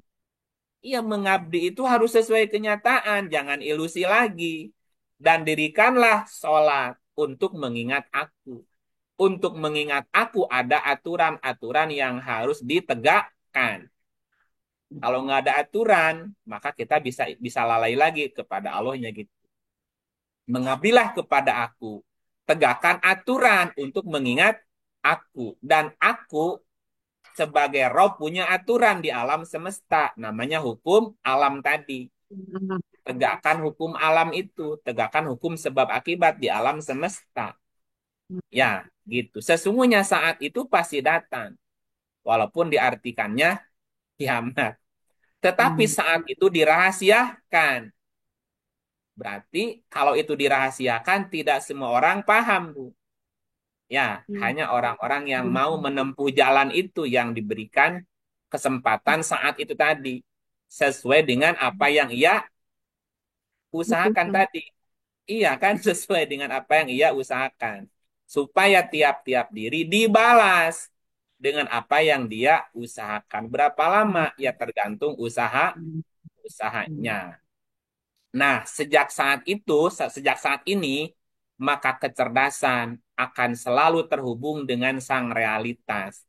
Speaker 1: Iya, mengabdi itu harus sesuai kenyataan, jangan ilusi lagi. Dan dirikanlah sholat untuk mengingat aku. Untuk mengingat aku ada aturan-aturan yang harus ditegakkan. Kalau nggak ada aturan, maka kita bisa lalai lagi kepada Allahnya gitu. Mengabdilah kepada aku. Tegakkan aturan untuk mengingat aku. Dan aku sebagai Rob punya aturan di alam semesta. Namanya hukum alam tadi. Tegakkan hukum alam itu. Tegakkan hukum sebab akibat di alam semesta. Ya, gitu. Sesungguhnya saat itu pasti datang. Walaupun diartikannya kiamat. Tetapi saat itu dirahasiakan. Berarti kalau itu dirahasiakan tidak semua orang paham, Bu. Ya, hanya orang-orang yang mau menempuh jalan itu yang diberikan kesempatan saat itu tadi. Sesuai dengan apa yang ia usahakan
Speaker 4: Butuhkan.
Speaker 1: tadi. Iya kan, sesuai dengan apa yang ia usahakan. Supaya tiap-tiap diri dibalas dengan apa yang dia usahakan. Berapa lama? Ya tergantung usahanya. Nah, sejak saat itu, sejak saat ini, maka kecerdasan akan selalu terhubung dengan sang realitas.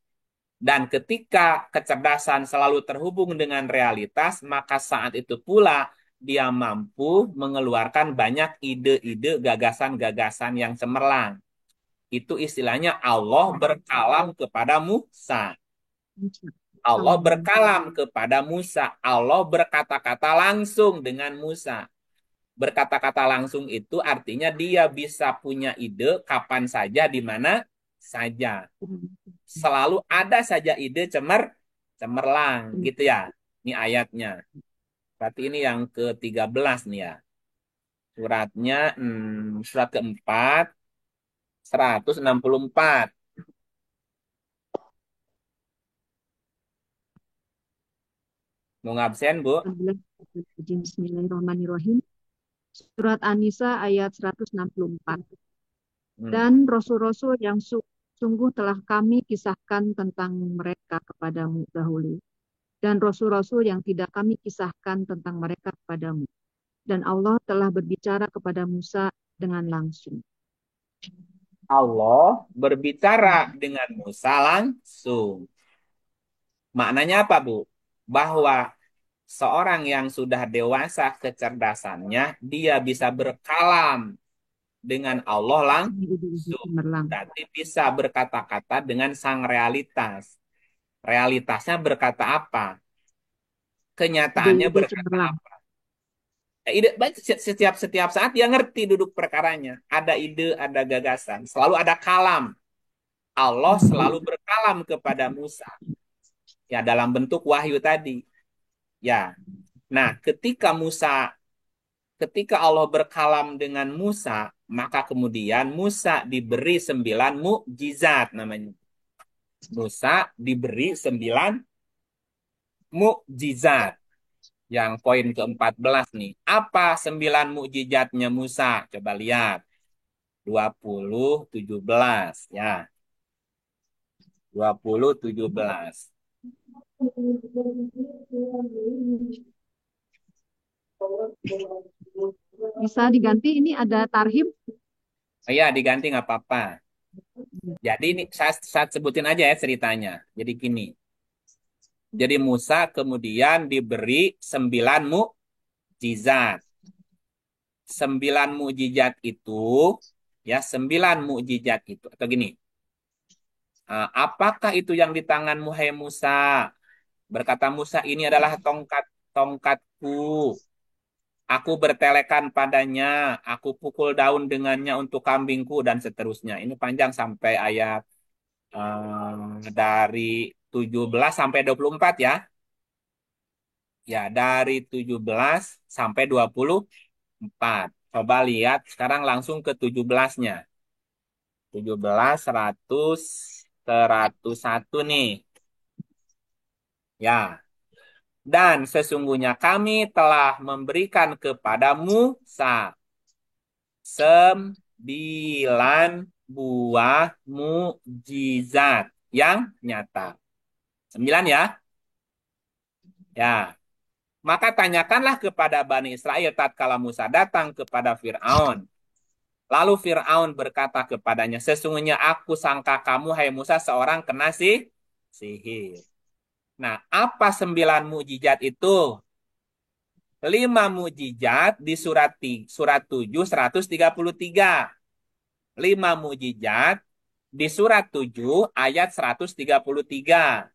Speaker 1: Dan ketika kecerdasan selalu terhubung dengan realitas, maka saat itu pula dia mampu mengeluarkan banyak ide-ide, gagasan-gagasan yang cemerlang. Itu istilahnya Allah berkalam kepada Musa. Allah berkalam kepada Musa. Allah berkata-kata langsung dengan Musa. Berkata-kata langsung itu artinya dia bisa punya ide kapan saja, di mana saja. Selalu ada saja ide cemerlang, gitu ya. Ini ayatnya. Berarti ini yang ke-13 nih ya. Suratnya, surat keempat, 164. Mau ngabsen, Bu?
Speaker 4: Bismillahirrahmanirrahim. Surat An-Nisa ayat 164.
Speaker 1: Hmm.
Speaker 4: Dan rasul-rasul yang sungguh telah kami kisahkan tentang mereka kepadamu dahulu. Dan rasul-rasul yang tidak kami kisahkan tentang mereka kepadamu. Dan Allah telah berbicara kepada Musa dengan langsung.
Speaker 1: Allah berbicara dengan Musa langsung. Maknanya apa, Bu? Bahwa seorang yang sudah dewasa kecerdasannya, dia bisa berkalam dengan Allah langsung. Berarti bisa berkata-kata dengan sang realitas. Realitasnya berkata apa? Kenyataannya berkata apa? Ide baik, setiap saat dia ngerti duduk perkaranya. Ada ide, ada gagasan, selalu ada kalam. Allah selalu berkalam kepada Musa. Ya, dalam bentuk wahyu tadi. Ya. Nah, ketika Allah berkalam dengan Musa, maka kemudian Musa diberi 9 mukjizat namanya. Musa diberi 9 mukjizat. Yang poin ke-14 nih. Apa 9 mukjizatnya Musa? Coba lihat. 20:17 ya. 20:17.
Speaker 4: Bisa diganti, ini ada tarhim.
Speaker 1: Oh iya, diganti nggak apa-apa. Jadi ini saya sebutin aja ya ceritanya. Jadi gini. Jadi Musa kemudian diberi 9 mukjizat. 9 mukjizat itu, ya 9 mukjizat itu. Atau gini. Apakah itu yang di tanganmu, hai Musa? Berkata Musa, ini adalah tongkatku. Aku bertelekan padanya, aku pukul daun dengannya untuk kambingku, dan seterusnya. Ini panjang sampai ayat dari 17 sampai 24 ya. Ya, dari 17 sampai 24. Coba lihat sekarang langsung ke 17-nya. 17, 100, 101 nih. Ya. Dan sesungguhnya kami telah memberikan kepada Musa 9 buah mukjizat yang nyata. 9 ya. Ya. Maka tanyakanlah kepada Bani Israel tatkala Musa datang kepada Fir'aun. Lalu Fir'aun berkata kepadanya, sesungguhnya aku sangka kamu, hai Musa, seorang kena sihir. Nah, apa 9 mukjizat itu? 5 mukjizat di surat 7, 133. 5 mukjizat di surat 7 ayat 133.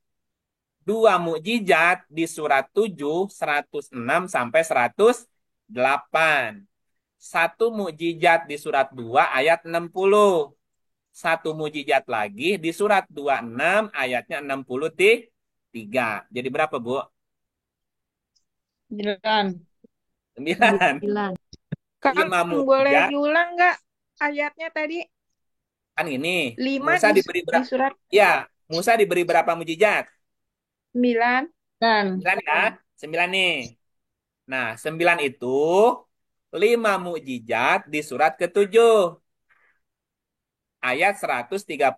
Speaker 1: 2 mukjizat di surat 7, 106 sampai 108. 1 mukjizat di surat 2 ayat 60. 1 mukjizat lagi di surat 26 ayatnya 63. Jadi berapa, Bu?
Speaker 5: 9.
Speaker 1: 9.
Speaker 4: 9.
Speaker 1: 5
Speaker 5: Kang, boleh
Speaker 1: mukjizat.
Speaker 5: diulang nggak ayatnya tadi?
Speaker 1: Kan ini,
Speaker 5: 5
Speaker 1: Musa
Speaker 5: di
Speaker 1: diberi
Speaker 5: surat
Speaker 1: Ya, Musa diberi berapa mukjizat?
Speaker 5: 9.
Speaker 1: 9 ya. 9 nih. Nah, 9 itu 5 mukjizat di surat ke-7 ayat 133.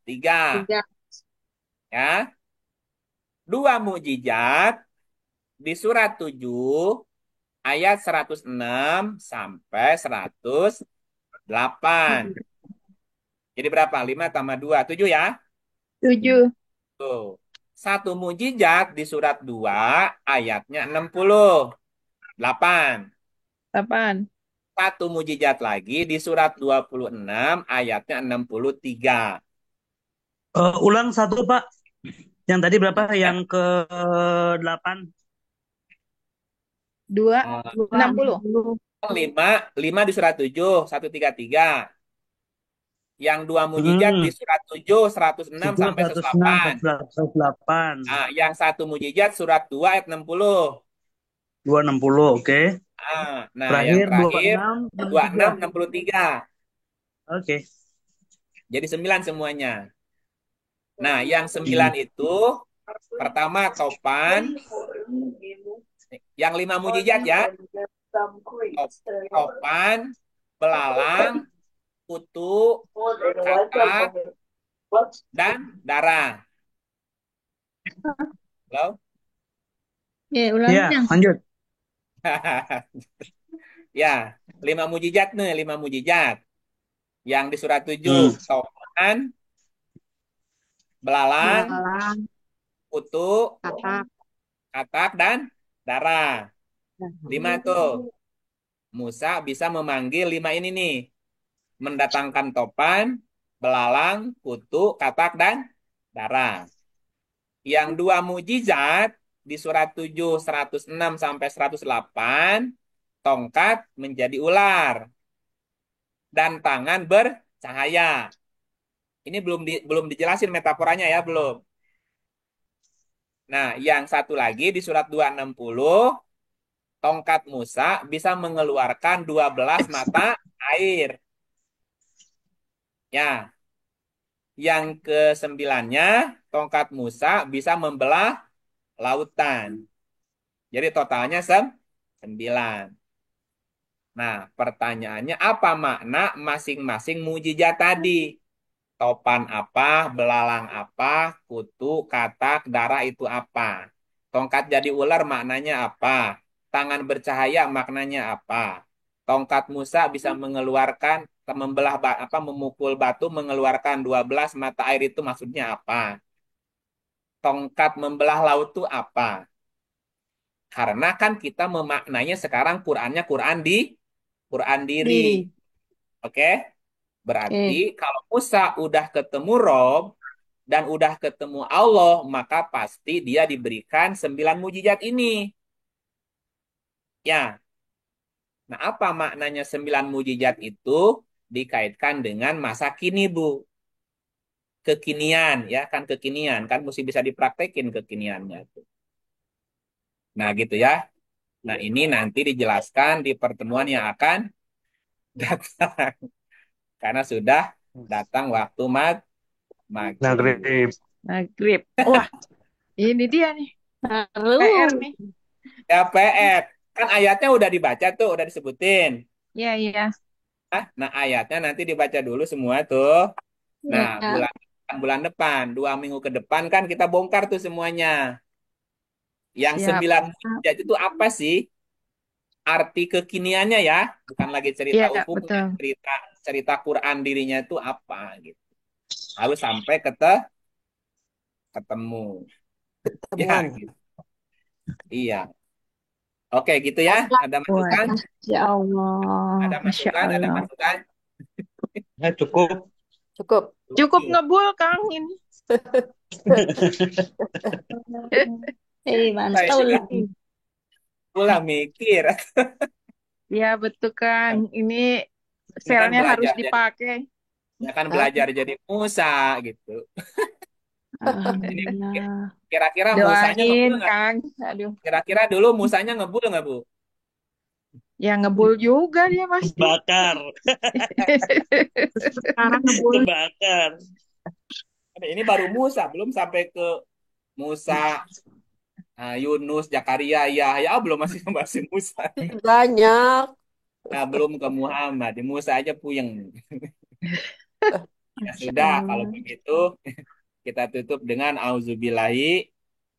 Speaker 5: 3.
Speaker 1: Ya. 2 mukjizat di surat 7 ayat 106 sampai 108. 8. Jadi berapa? 5 tambah 2. 7 ya?
Speaker 5: 7.
Speaker 1: Tuh. Satu mujizat di surat 2 ayatnya 68.
Speaker 5: 8.
Speaker 1: Satu mujizat lagi di surat 26 ayatnya 63.
Speaker 7: Ulang satu, Pak. Yang tadi berapa? Yang ke 8.
Speaker 5: 2.
Speaker 1: Eh,
Speaker 5: 60.
Speaker 1: 5 di surat 7, 133. Yang dua mujizat di surat 7, 106 sampai
Speaker 7: 106,
Speaker 1: 108.
Speaker 7: 108.
Speaker 1: Nah, yang satu mujizat surat 2 ayat 60.
Speaker 7: 260, oke.
Speaker 1: Nah, yang
Speaker 7: Terakhir
Speaker 1: terakhir
Speaker 7: 26,
Speaker 1: 26, 63.
Speaker 7: Oke.
Speaker 1: Jadi 9 semuanya. Nah, yang 9 itu pertama topan, yang 5 mujizat ya. Topan, belalang, kutu, katak, dan darah. Halo?
Speaker 5: Ya, ulangi
Speaker 7: Ya,
Speaker 5: yang.
Speaker 7: lanjut.
Speaker 1: Ya, 5 mujizat nih, 5 mujizat. Yang di surat 7, topan, belalang,
Speaker 4: Belalang,
Speaker 1: kutu,
Speaker 4: katak.
Speaker 1: katak, dan darah. 5 tuh. Musa bisa memanggil 5 ini nih. Mendatangkan topan, belalang, kutu, katak, dan darah. Yang 2 mujizat di surat 7, 106 sampai 108, tongkat menjadi ular dan tangan bercahaya. Ini belum dijelasin metaforanya ya, belum. Nah, yang satu lagi di surat 260, tongkat Musa bisa mengeluarkan 12 mata air. Ya, yang ke-9-nya, tongkat Musa bisa membelah lautan. Jadi totalnya 9. Nah, pertanyaannya apa makna masing-masing mujizat tadi? Topan apa, belalang apa, kutu, katak, darah itu apa? Tongkat jadi ular maknanya apa? Tangan bercahaya maknanya apa? Tongkat Musa bisa mengeluarkan, memukul batu mengeluarkan 12 mata air itu maksudnya apa? Tongkat membelah laut itu apa? Karena kan kita memaknanya sekarang Qurannya Quran diri. Oke? Berarti kalau Musa udah ketemu Rob dan udah ketemu Allah, maka pasti dia diberikan 9 mujizat ini. Ya. Nah, apa maknanya 9 mujizat itu? Dikaitkan dengan masa kini, Bu. Kekinian, ya kan kekinian. Kan mesti bisa dipraktekin kekiniannya. Nah, gitu ya. Nah, ini nanti dijelaskan di pertemuan yang akan datang. Karena sudah datang waktu maghrib.
Speaker 7: Maghrib.
Speaker 5: Maghrib. Wah, ini dia nih.
Speaker 6: Halo.
Speaker 5: PR nih.
Speaker 1: Ya, PR. Kan ayatnya udah dibaca tuh, udah disebutin.
Speaker 5: Iya, iya.
Speaker 1: Nah, ayatnya nanti dibaca dulu semua tuh. Nah,
Speaker 6: Ya.
Speaker 1: bulan depan, 2 minggu ke depan kan kita bongkar tuh semuanya. Yang
Speaker 5: Siap.
Speaker 1: 9 mujizat itu apa sih? Arti kekiniannya ya, bukan lagi cerita
Speaker 5: Iya,
Speaker 1: hukumnya,
Speaker 5: betul.
Speaker 1: cerita Quran dirinya itu apa gitu. Harus sampai ketemu. Ya,
Speaker 6: Temuan.
Speaker 1: gitu. Iya. Oke, gitu ya. Ada masukan?
Speaker 5: Wah, ya Allah.
Speaker 1: Ada
Speaker 5: Masya
Speaker 1: masukan? Ada
Speaker 5: Allah.
Speaker 1: masukan?
Speaker 7: Ya, cukup.
Speaker 6: Cukup.
Speaker 5: Cukup ngebul, Kang, ini.
Speaker 6: Mantap
Speaker 1: Saya
Speaker 6: lagi.
Speaker 1: pulang mikir.
Speaker 5: Ya, betul, Kang. Ini
Speaker 1: Ini kan
Speaker 5: selnya harus
Speaker 1: belajar jadi,
Speaker 5: dipakai.
Speaker 1: ya kan belajar jadi Musa gitu. Ini
Speaker 5: Alhamdulillah.
Speaker 1: kira-kira Musanya
Speaker 5: Doain,
Speaker 1: ngebul nggak?
Speaker 5: Kang. Aduh.
Speaker 1: Kira-kira dulu Musanya ngebul nggak, Bu?
Speaker 5: Ya, ngebul juga dia pasti.
Speaker 7: Bakar.
Speaker 4: Sekarang ngebul.
Speaker 7: Kebakar.
Speaker 1: Ini baru Musa, belum sampai ke Musa, Yunus, Zakaria, Yahya, belum masih Musa.
Speaker 6: Banyak.
Speaker 1: Nah, belum ke Muhammad. Di Musa aja puyeng. Ya
Speaker 5: Masya
Speaker 1: sudah, kalau
Speaker 5: Allah.
Speaker 1: begitu kita tutup dengan auzubillahi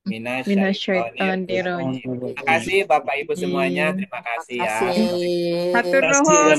Speaker 1: minasyaitonir
Speaker 5: Minasyaitonirrajim.
Speaker 1: rajim. Terima kasih Bapak Ibu semuanya, terima kasih ya.
Speaker 6: Kasih.
Speaker 5: Hatur
Speaker 7: Kasih
Speaker 5: nuhun.
Speaker 7: sama